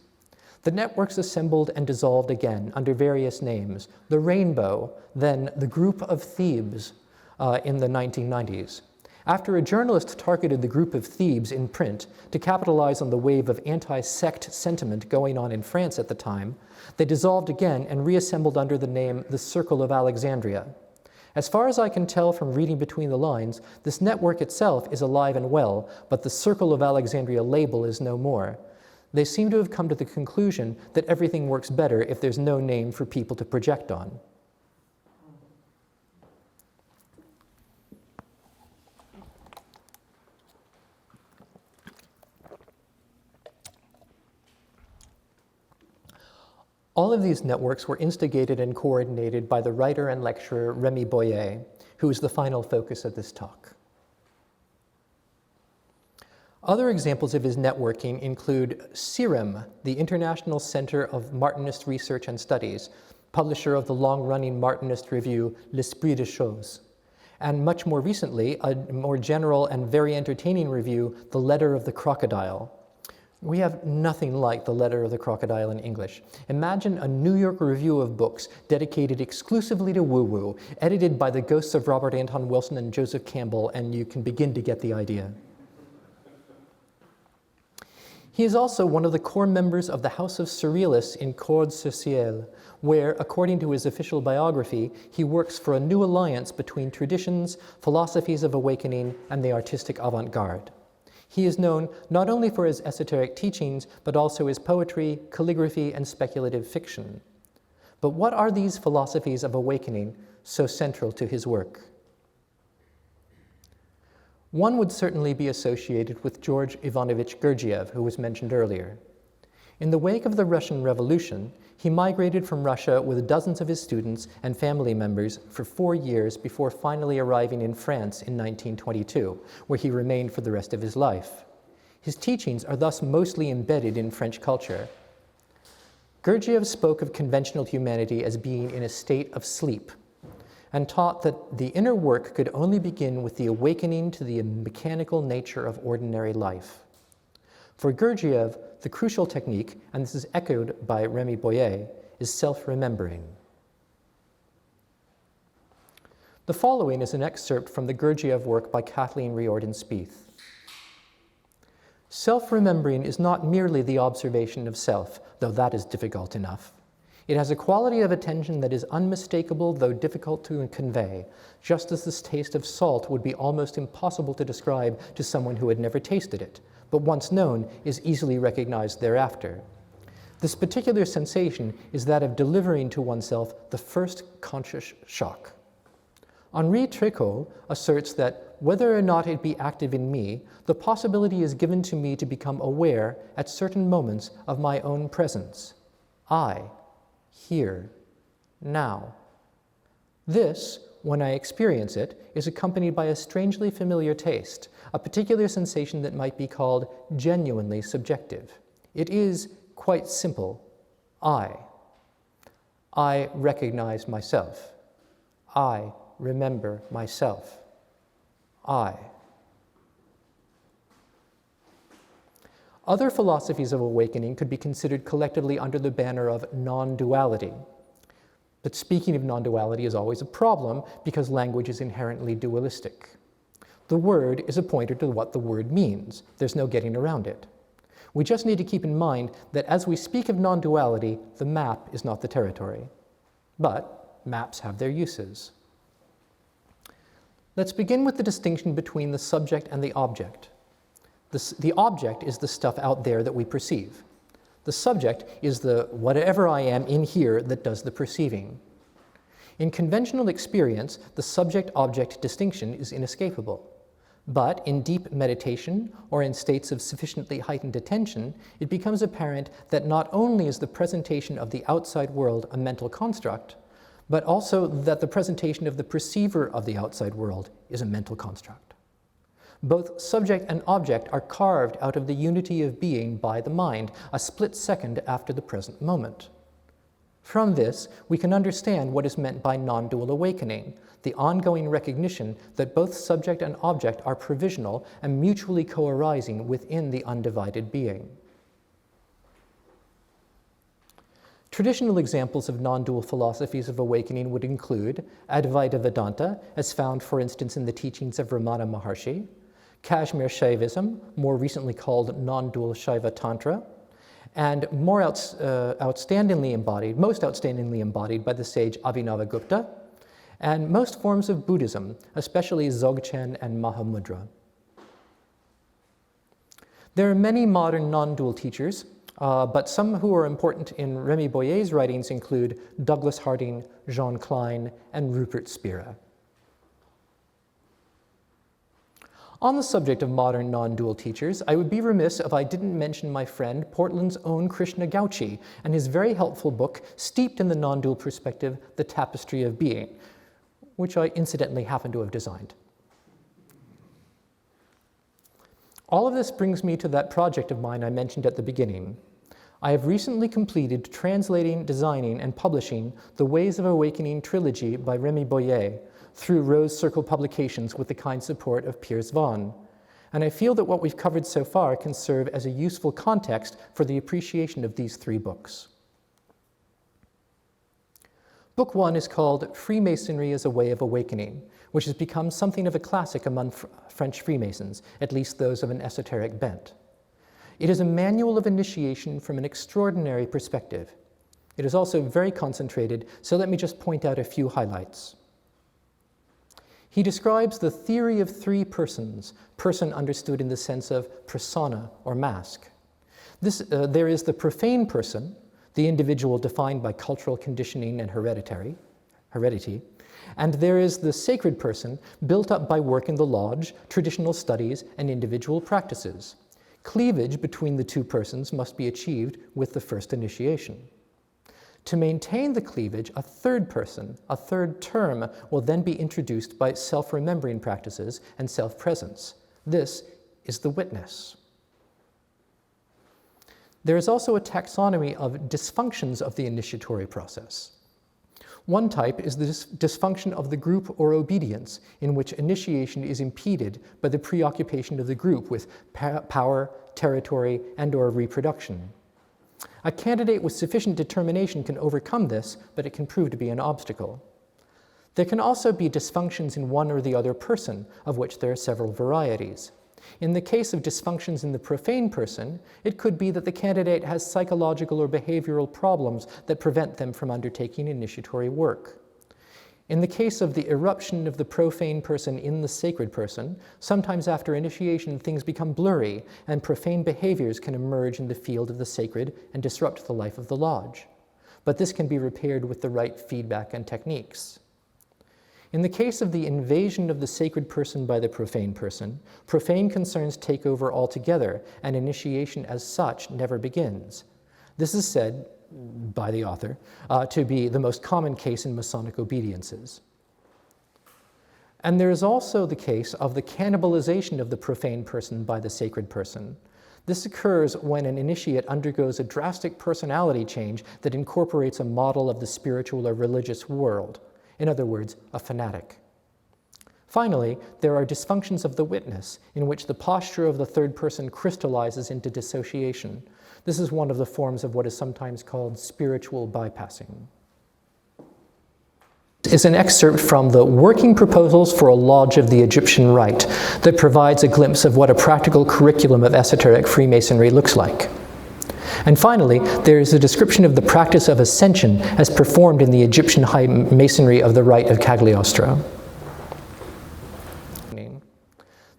The networks assembled and dissolved again under various names: the Rainbow, then the Group of Thebes in the 1990s. After a journalist targeted the Group of Thebes in print to capitalize on the wave of anti-sect sentiment going on in France at the time, they dissolved again and reassembled under the name the Circle of Alexandria. As far as I can tell from reading between the lines, this network itself is alive and well, but the Circle of Alexandria label is no more. They seem to have come to the conclusion that everything works better if there's no name for people to project on. All of these networks were instigated and coordinated by the writer and lecturer Rémi Boyer, who is the final focus of this talk. Other examples of his networking include CIREM, the International Center of Martinist Research and Studies, publisher of the long-running Martinist review L'Esprit des Choses, and much more recently, a more general and very entertaining review, The Letter of the Crocodile. We have nothing like The Letter of the Crocodile in English. Imagine a New York Review of Books dedicated exclusively to woo-woo, edited by the ghosts of Robert Anton Wilson and Joseph Campbell, and you can begin to get the idea. He is also one of the core members of the House of Surrealists in Cordes sur Ciel, where, according to his official biography, he works for a new alliance between traditions, philosophies of awakening, and the artistic avant-garde. He is known not only for his esoteric teachings, but also his poetry, calligraphy, and speculative fiction. But what are these philosophies of awakening so central to his work? One would certainly be associated with George Ivanovich Gurdjieff, who was mentioned earlier. In the wake of the Russian Revolution, he migrated from Russia with dozens of his students and family members for 4 years before finally arriving in France in 1922, where he remained for the rest of his life. His teachings are thus mostly embedded in French culture. Gurdjieff spoke of conventional humanity as being in a state of sleep, and taught that the inner work could only begin with the awakening to the mechanical nature of ordinary life. For Gurdjieff, the crucial technique, and this is echoed by Rémi Boyer, is self-remembering. The following is an excerpt from the Gurdjieff work by Kathleen Riordan Spieth. Self-remembering is not merely the observation of self, though that is difficult enough. It has a quality of attention that is unmistakable, though difficult to convey, just as this taste of salt would be almost impossible to describe to someone who had never tasted it, but once known is easily recognized thereafter. This particular sensation is that of delivering to oneself the first conscious shock. Henri Tricot asserts that whether or not it be active in me, the possibility is given to me to become aware at certain moments of my own presence. I, here, now. This, when I experience it, is accompanied by a strangely familiar taste, a particular sensation that might be called genuinely subjective. It is quite simple. I recognize myself. I remember myself. I. Other philosophies of awakening could be considered collectively under the banner of non-duality. But speaking of non-duality is always a problem because language is inherently dualistic. The word is a pointer to what the word means. There's no getting around it. We just need to keep in mind that as we speak of non-duality, the map is not the territory. But maps have their uses. Let's begin with the distinction between the subject and the object. The object is the stuff out there that we perceive. The subject is the whatever I am in here that does the perceiving. In conventional experience, the subject-object distinction is inescapable. But in deep meditation or in states of sufficiently heightened attention, it becomes apparent that not only is the presentation of the outside world a mental construct, but also that the presentation of the perceiver of the outside world is a mental construct. Both subject and object are carved out of the unity of being by the mind, a split second after the present moment. From this, we can understand what is meant by non-dual awakening, the ongoing recognition that both subject and object are provisional and mutually co-arising within the undivided being. Traditional examples of non-dual philosophies of awakening would include Advaita Vedanta, as found, for instance, in the teachings of Ramana Maharshi, Kashmir Shaivism, more recently called non-dual Shaiva Tantra, and most outstandingly embodied by the sage Abhinavagupta, and most forms of Buddhism, especially Dzogchen and Mahamudra. There are many modern non-dual teachers, but some who are important in Rémi Boyer's writings include Douglas Harding, Jean Klein, and Rupert Spira. On the subject of modern non-dual teachers, I would be remiss if I didn't mention my friend, Portland's own Krishna Gauchi, and his very helpful book, steeped in the non-dual perspective, The Tapestry of Being, which I incidentally happen to have designed. All of this brings me to that project of mine I mentioned at the beginning. I have recently completed translating, designing, and publishing the Ways of Awakening trilogy by Rémi Boyer through Rose Circle Publications with the kind support of Piers Vaughan. And I feel that what we've covered so far can serve as a useful context for the appreciation of these 3 books. Book 1 is called Freemasonry as a Way of Awakening, which has become something of a classic among French Freemasons, at least those of an esoteric bent. It is a manual of initiation from an extraordinary perspective. It is also very concentrated, so let me just point out a few highlights. He describes the theory of 3 persons, person understood in the sense of persona or mask. There is the profane person, the individual defined by cultural conditioning and heredity, heredity. And there is the sacred person built up by work in the lodge, traditional studies, and individual practices. Cleavage between the two persons must be achieved with the first initiation. To maintain the cleavage, a third person, a third term, will then be introduced by self-remembering practices and self-presence. This is the witness. There is also a taxonomy of dysfunctions of the initiatory process. One type is the dysfunction of the group or obedience, in which initiation is impeded by the preoccupation of the group with power, territory, and/or reproduction. A candidate with sufficient determination can overcome this, but it can prove to be an obstacle. There can also be dysfunctions in one or the other person, of which there are several varieties. In the case of dysfunctions in the profane person, it could be that the candidate has psychological or behavioral problems that prevent them from undertaking initiatory work. In the case of the eruption of the profane person in the sacred person, sometimes after initiation things become blurry and profane behaviors can emerge in the field of the sacred and disrupt the life of the lodge. But this can be repaired with the right feedback and techniques. In the case of the invasion of the sacred person by the profane person, profane concerns take over altogether, and initiation as such never begins. This is said, by the author, to be the most common case in Masonic obediences. And there is also the case of the cannibalization of the profane person by the sacred person. This occurs when an initiate undergoes a drastic personality change that incorporates a model of the spiritual or religious world. In other words, a fanatic. Finally, there are dysfunctions of the witness, in which the posture of the third person crystallizes into dissociation. This is one of the forms of what is sometimes called spiritual bypassing. This is an excerpt from the Working Proposals for a Lodge of the Egyptian Rite that provides a glimpse of what a practical curriculum of esoteric Freemasonry looks like. And finally, there is a description of the practice of ascension as performed in the Egyptian high masonry of the Rite of Cagliostro.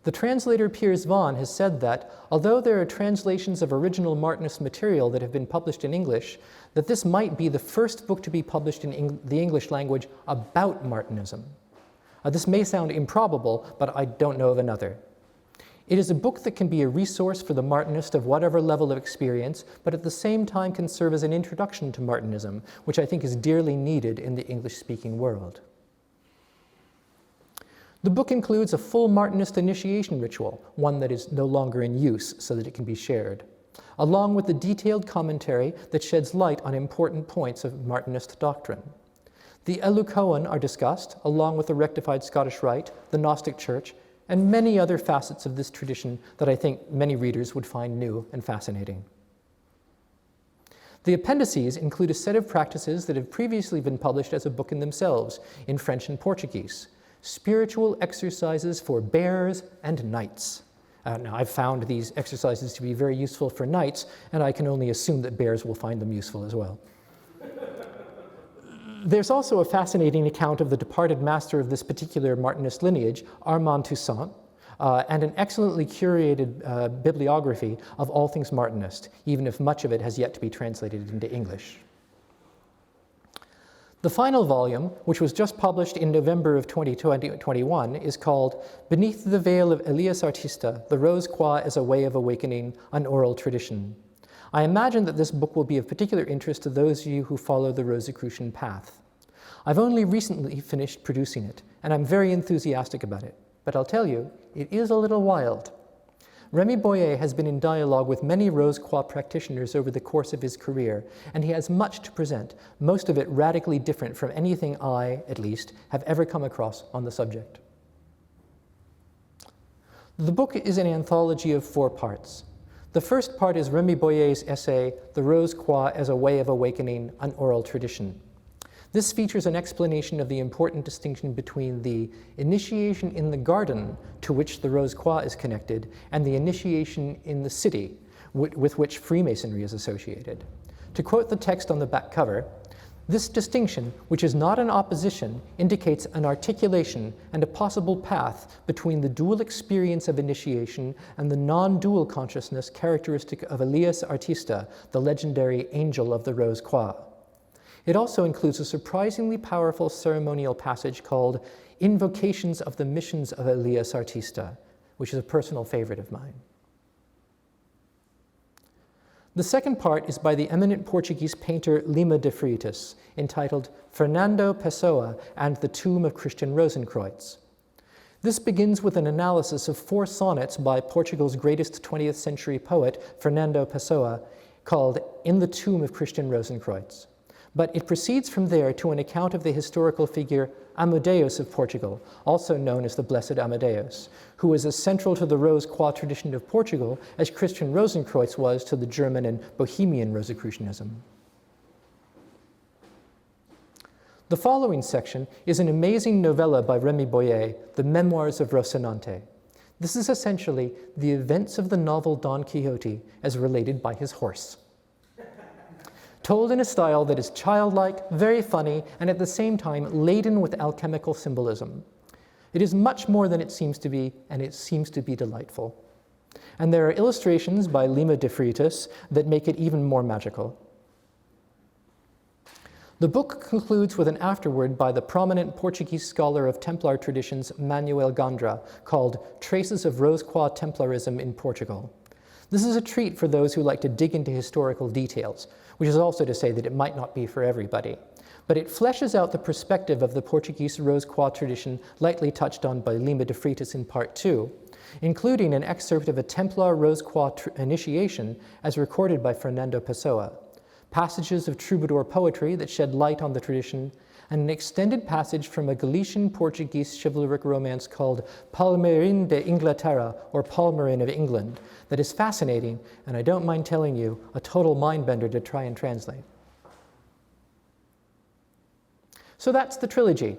The translator Piers Vaughan has said that, although there are translations of original Martinist material that have been published in English, that this might be the first book to be published in the English language about Martinism. This may sound improbable, but I don't know of another. It is a book that can be a resource for the Martinist of whatever level of experience, but at the same time can serve as an introduction to Martinism, which I think is dearly needed in the English-speaking world. The book includes a full Martinist initiation ritual, one that is no longer in use so that it can be shared, along with a detailed commentary that sheds light on important points of Martinist doctrine. The Elucoan are discussed, along with the rectified Scottish Rite, the Gnostic Church, and many other facets of this tradition that I think many readers would find new and fascinating. The appendices include a set of practices that have previously been published as a book in themselves, in French and Portuguese. Spiritual exercises for bears and knights. Now, I've found these exercises to be very useful for knights, and I can only assume that bears will find them useful as well. There's also a fascinating account of the departed master of this particular Martinist lineage, Armand Toussaint, and an excellently curated bibliography of all things Martinist, even if much of it has yet to be translated into English. The final volume, which was just published in November of 2021, is called Beneath the Veil of Elias Artista, The Rose Croix as a Way of Awakening, an Oral Tradition. I imagine that this book will be of particular interest to those of you who follow the Rosicrucian path. I've only recently finished producing it, and I'm very enthusiastic about it. But I'll tell you, it is a little wild. Rémi Boyer has been in dialogue with many Rose Croix practitioners over the course of his career, and he has much to present, most of it radically different from anything I, at least, have ever come across on the subject. The book is an anthology of 4 parts. The first part is Rémi Boyer's essay, The Rose Croix as a Way of Awakening, an Oral Tradition. This features an explanation of the important distinction between the initiation in the garden, to which the Rose Croix is connected, and the initiation in the city, with which Freemasonry is associated. To quote the text on the back cover, this distinction, which is not an opposition, indicates an articulation and a possible path between the dual experience of initiation and the non-dual consciousness characteristic of Elias Artista, the legendary angel of the Rose Croix. It also includes a surprisingly powerful ceremonial passage called Invocations of the Missions of Elias Artista, which is a personal favorite of mine. The second part is by the eminent Portuguese painter Lima de Freitas, entitled Fernando Pessoa and the Tomb of Christian Rosenkreutz. This begins with an analysis of 4 sonnets by Portugal's greatest 20th century poet, Fernando Pessoa, called In the Tomb of Christian Rosenkreutz. But it proceeds from there to an account of the historical figure Amadeus of Portugal, also known as the Blessed Amadeus, who was as central to the Rose-Croix tradition of Portugal as Christian Rosenkreutz was to the German and Bohemian Rosicrucianism. The following section is an amazing novella by Rémi Boyer, The Memoirs of Rocinante. This is essentially the events of the novel Don Quixote as related by his horse, told in a style that is childlike, very funny, and at the same time laden with alchemical symbolism. It is much more than it seems to be, and it seems to be delightful. And there are illustrations by Lima de Freitas that make it even more magical. The book concludes with an afterword by the prominent Portuguese scholar of Templar traditions Manuel Gondra called Traces of Rose-Croix Templarism in Portugal. This is a treat for those who like to dig into historical details, which is also to say that it might not be for everybody. But it fleshes out the perspective of the Portuguese Rose-Croix tradition lightly touched on by Lima de Freitas in Part 2, including an excerpt of a Templar Rose-Croix initiation as recorded by Fernando Pessoa, passages of troubadour poetry that shed light on the tradition, and an extended passage from a Galician Portuguese chivalric romance called Palmerin de Inglaterra, or Palmerin of England, that is fascinating, and I don't mind telling you, a total mind-bender to try and translate. So that's the trilogy.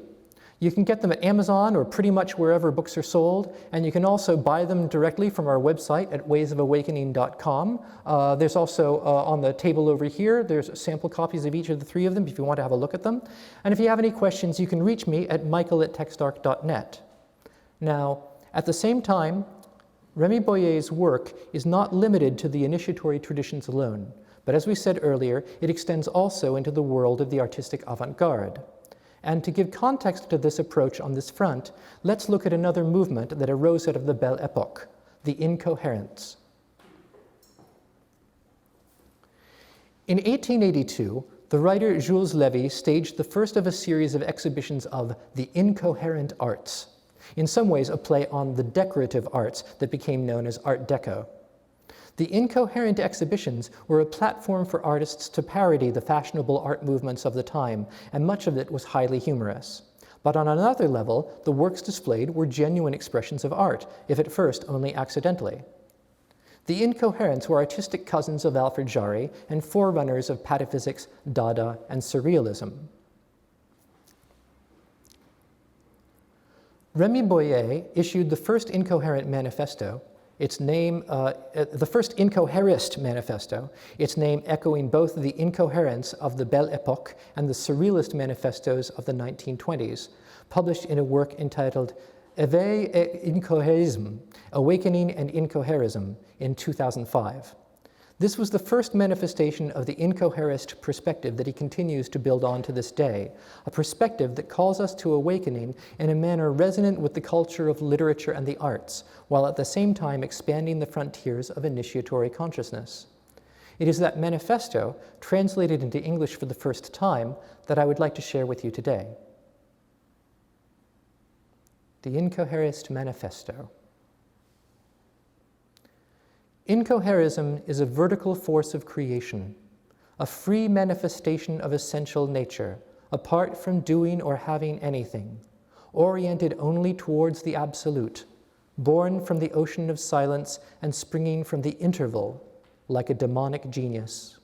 You can get them at Amazon or pretty much wherever books are sold, and you can also buy them directly from our website at waysofawakening.com. There's also on the table over here, there's sample copies of each of the 3 of them if you want to have a look at them. And if you have any questions, you can reach me at michael@textarc.net. Now, at the same time, Rémi Boyer's work is not limited to the initiatory traditions alone, but as we said earlier, it extends also into the world of the artistic avant-garde. And to give context to this approach on this front, let's look at another movement that arose out of the Belle Époque, the incoherents. In 1882, the writer Jules Lévy staged the first of a series of exhibitions of the incoherent arts, in some ways a play on the decorative arts that became known as Art Deco. The incoherent exhibitions were a platform for artists to parody the fashionable art movements of the time, and much of it was highly humorous. But on another level, the works displayed were genuine expressions of art, if at first only accidentally. The incoherents were artistic cousins of Alfred Jarry and forerunners of pataphysics, Dada, and Surrealism. Rémi Boyer issued the first incoherent manifesto, its name, the first incoherist manifesto, its name echoing both the incoherence of the Belle Époque and the Surrealist manifestos of the 1920s, published in a work entitled Éveil et Incohérisme, Awakening and Incoherism, in 2005. This was the first manifestation of the incoherist perspective that he continues to build on to this day, a perspective that calls us to awakening in a manner resonant with the culture of literature and the arts, while at the same time expanding the frontiers of initiatory consciousness. It is that manifesto, translated into English for the first time, that I would like to share with you today. The Incoherist Manifesto. Incoherism is a vertical force of creation, a free manifestation of essential nature, apart from doing or having anything, oriented only towards the absolute, born from the ocean of silence and springing from the interval, like a demonic genius.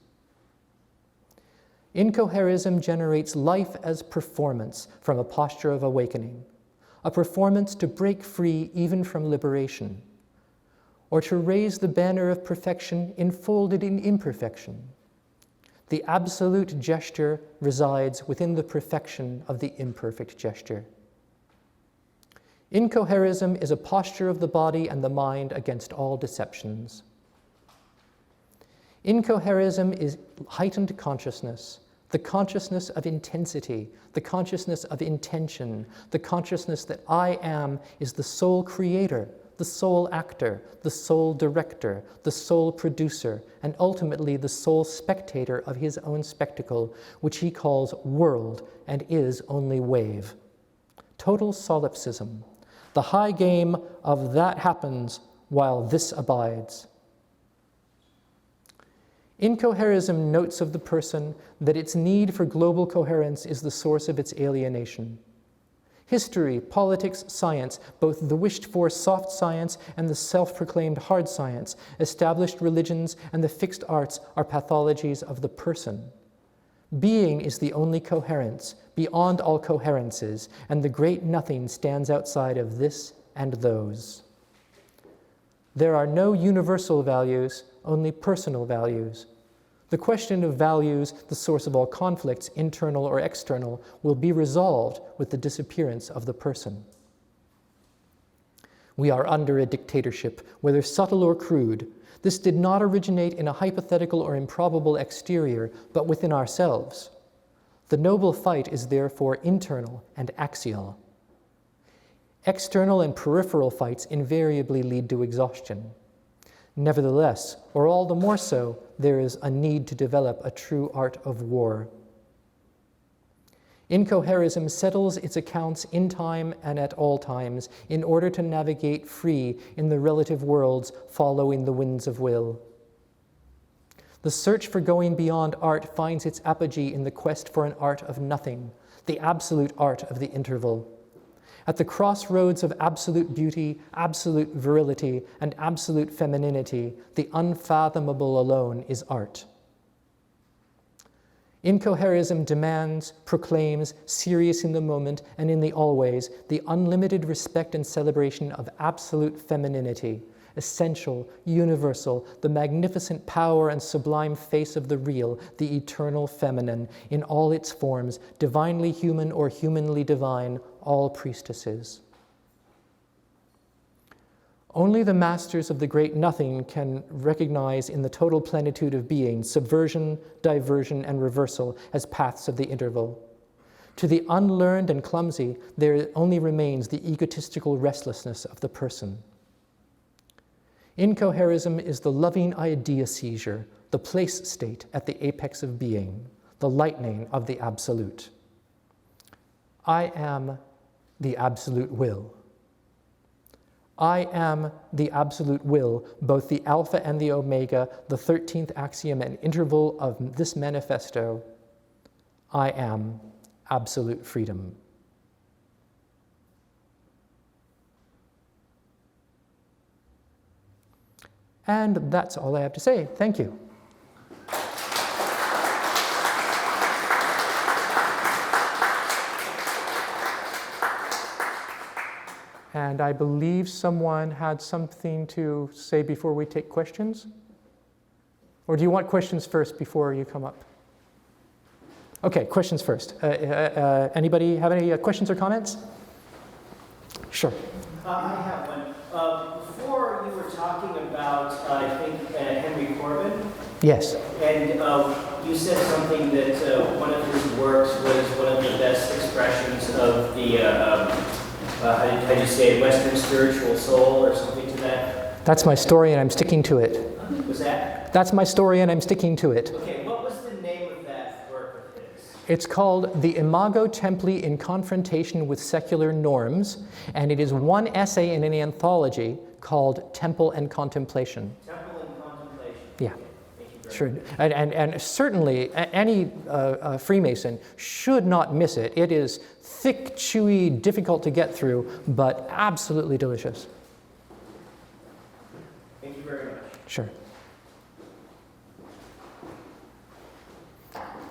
Incoherism generates life as performance from a posture of awakening, a performance to break free even from liberation, or to raise the banner of perfection enfolded in imperfection. The absolute gesture resides within the perfection of the imperfect gesture. Incoherism is a posture of the body and the mind against all deceptions. Incoherism is heightened consciousness, the consciousness of intensity, the consciousness of intention, the consciousness that I am is the sole creator, the sole actor, the sole director, the sole producer, and ultimately the sole spectator of his own spectacle, which he calls world and is only wave. Total solipsism, the high game of that happens while this abides. Incoherism notes of the person that its need for global coherence is the source of its alienation. History, politics, science, both the wished-for soft science and the self-proclaimed hard science, established religions and the fixed arts are pathologies of the person. Being is the only coherence, beyond all coherences, and the great nothing stands outside of this and those. There are no universal values, only personal values. The question of values, the source of all conflicts, internal or external, will be resolved with the disappearance of the person. We are under a dictatorship, whether subtle or crude. This did not originate in a hypothetical or improbable exterior, but within ourselves. The noble fight is therefore internal and axial. External and peripheral fights invariably lead to exhaustion. Nevertheless, or all the more so, there is a need to develop a true art of war. Incoherism settles its accounts in time and at all times in order to navigate free in the relative worlds following the winds of will. The search for going beyond art finds its apogee in the quest for an art of nothing, the absolute art of the interval. At the crossroads of absolute beauty, absolute virility, and absolute femininity, the unfathomable alone is art. Incoherism demands, proclaims, serious in the moment and in the always, the unlimited respect and celebration of absolute femininity, essential, universal, the magnificent power and sublime face of the real, the eternal feminine, in all its forms, divinely human or humanly divine, all priestesses. Only the masters of the great nothing can recognize in the total plenitude of being subversion, diversion, and reversal as paths of the interval. To the unlearned and clumsy, there only remains the egotistical restlessness of the person. Incoherism is the loving idea seizure, the place state at the apex of being, the lightning of the absolute. I am the absolute will. I am the absolute will, both the alpha and the omega, the 13th axiom and interval of this manifesto. I am absolute freedom. And that's all I have to say. Thank you. And I believe someone had something to say before we take questions? Or do you want questions first before you come up? Okay, questions first. Anybody have any questions or comments? Sure. I have one. Before you were talking about, I think, Henry Corbin. Yes. And you said something that one of his works was one of the best expressions of the, how did you say it, Western spiritual soul or something to that? That's my story and I'm sticking to it. Was that? That's my story and I'm sticking to it. Okay, what was the name of that work of his? It's called The Imago Templi in Confrontation with Secular Norms, and it is one essay in an anthology called Temple and Contemplation. Temple and Contemplation. Yeah. Okay. Sure. And certainly any Freemason should not miss it. It is thick, chewy, difficult to get through, but absolutely delicious. Thank you very much. Sure.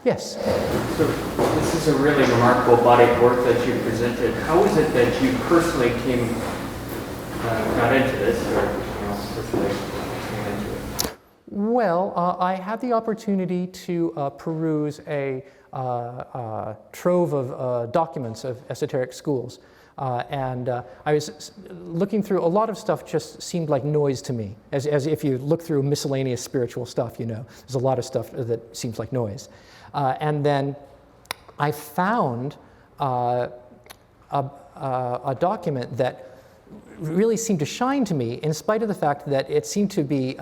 Yes? So this is a really remarkable body of work that you presented. How is it that you personally got into this, or personally came into it? Well, I had the opportunity to peruse a trove of documents of esoteric schools. I was looking through a lot of stuff just seemed like noise to me. As if you look through miscellaneous spiritual stuff, you know, there's a lot of stuff that seems like noise. And then I found a document that really seemed to shine to me in spite of the fact that it seemed to be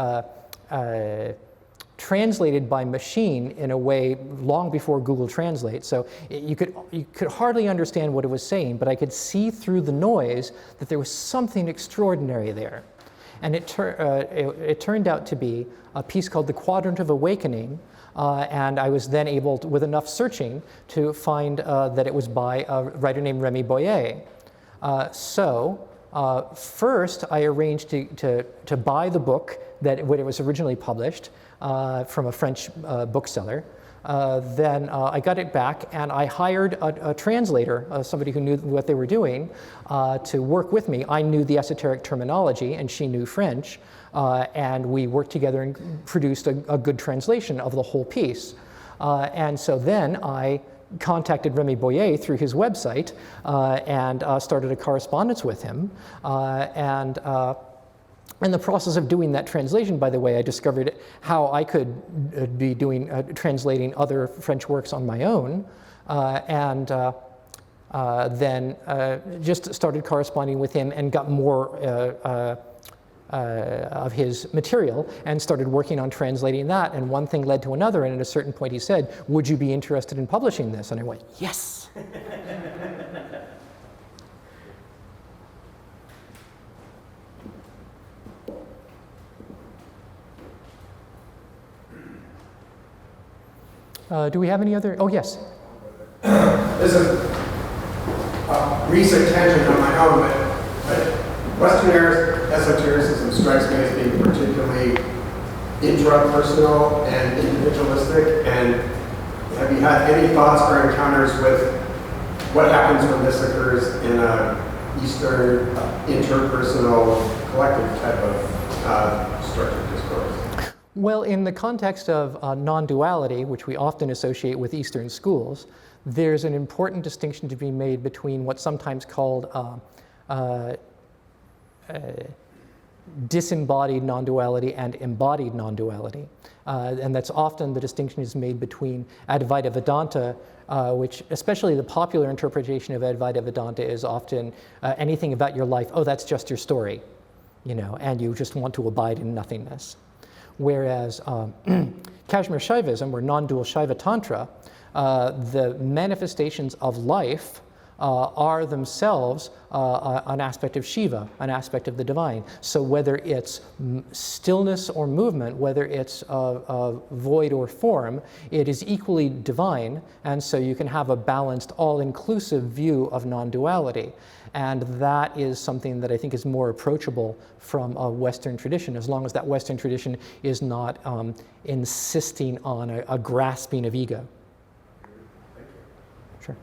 translated by machine in a way long before Google Translate. So you could hardly understand what it was saying, but I could see through the noise that there was something extraordinary there. And it turned out to be a piece called The Quadrant of Awakening, and I was then able, with enough searching, to find that it was by a writer named Rémi Boyer. First, I arranged to buy the book when it was originally published from a French bookseller. Then I got it back, and I hired a translator, somebody who knew what they were doing, to work with me. I knew the esoteric terminology, and she knew French, and we worked together and produced a good translation of the whole piece. And so then I contacted Rémi Boyer through his website and started a correspondence with him. In the process of doing that translation, by the way, I discovered how I could be translating other French works on my own, then just started corresponding with him and got more of his material and started working on translating that. And one thing led to another, and at a certain point he said, "Would you be interested in publishing this?" And I went, "Yes." Do we have any other? Oh, yes. This is a recent tangent on my own, but Western esotericism strikes me as being particularly intrapersonal and individualistic. And have you had any thoughts or encounters with what happens when this occurs in an Eastern interpersonal collective type of structured discourse? Well, in the context of non-duality, which we often associate with Eastern schools, there's an important distinction to be made between what's sometimes called disembodied non-duality and embodied non-duality. And that's often the distinction is made between Advaita Vedanta, which especially the popular interpretation of Advaita Vedanta is often anything about your life, oh, that's just your story, you know, and you just want to abide in nothingness. Whereas Kashmir Shaivism, or non-dual Shaiva Tantra, the manifestations of life are themselves an aspect of Shiva, an aspect of the divine. So whether it's stillness or movement, whether it's void or form, it is equally divine, and so you can have a balanced, all-inclusive view of non-duality. And that is something that I think is more approachable from a Western tradition, as long as that Western tradition is not insisting on a grasping of ego. Sure.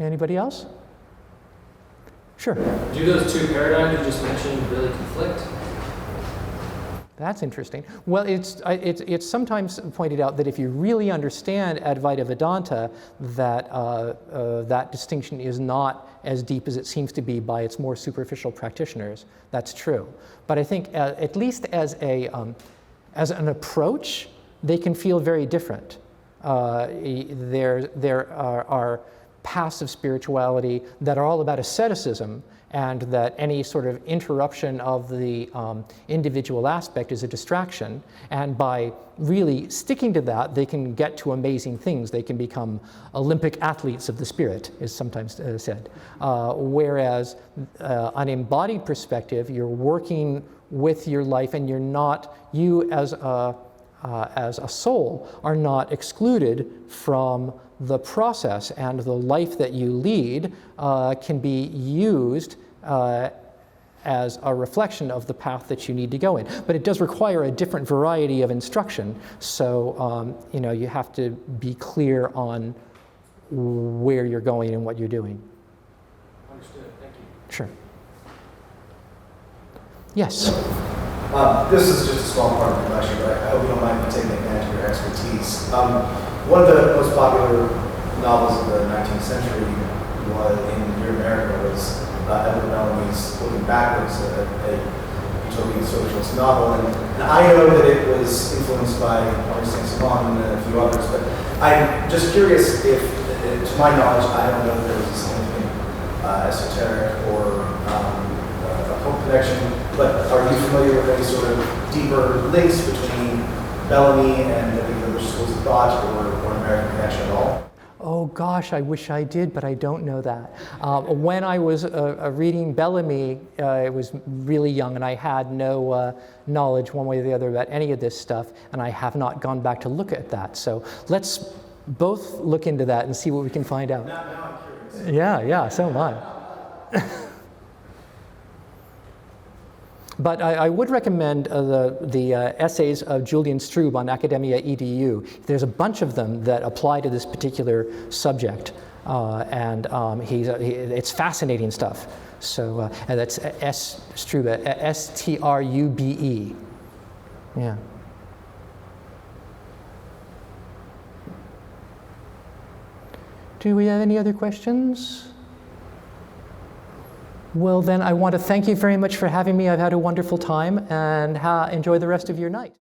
Anybody else? Sure. Do those two paradigms you just mentioned really conflict? That's interesting. Well, it's sometimes pointed out that if you really understand Advaita Vedanta, that that distinction is not as deep as it seems to be by its more superficial practitioners. That's true. But I think at least as an approach, they can feel very different. There are paths of spirituality that are all about asceticism, and that any sort of interruption of the individual aspect is a distraction. And by really sticking to that, they can get to amazing things. They can become Olympic athletes of the spirit, is sometimes said. Whereas an embodied perspective, you're working with your life, and you're not, you as a soul are not excluded from the process, and the life that you lead can be used as a reflection of the path that you need to go in. But it does require a different variety of instruction, so you know, you have to be clear on where you're going and what you're doing. Understood. Thank you. Sure. Yes? This is just a small part of the lecture, but I hope you don't mind me taking advantage of your expertise. one of the most popular novels of the 19th century was in America was Edward Bellamy's Looking Backwards, a utopian socialist novel. And I know that it was influenced by Henri Saint-Simon and a few others, but I'm just curious if, to my knowledge, I don't know if there was a significant esoteric or occult connection, but are you familiar with any sort of deeper links between Bellamy and any other schools of thought or an American connection at all? Oh gosh, I wish I did, but I don't know that. When I was reading Bellamy, I was really young and I had no knowledge one way or the other about any of this stuff, and I have not gone back to look at that. So let's both look into that and see what we can find out. Now I'm curious. Yeah, so am I. But I would recommend the essays of Julian Strube on Academia EDU. There's a bunch of them that apply to this particular subject, and it's fascinating stuff. So and that's Strube, S-T-R-U-B-E. Yeah. Do we have any other questions? Well, then I want to thank you very much for having me. I've had a wonderful time, and enjoy the rest of your night.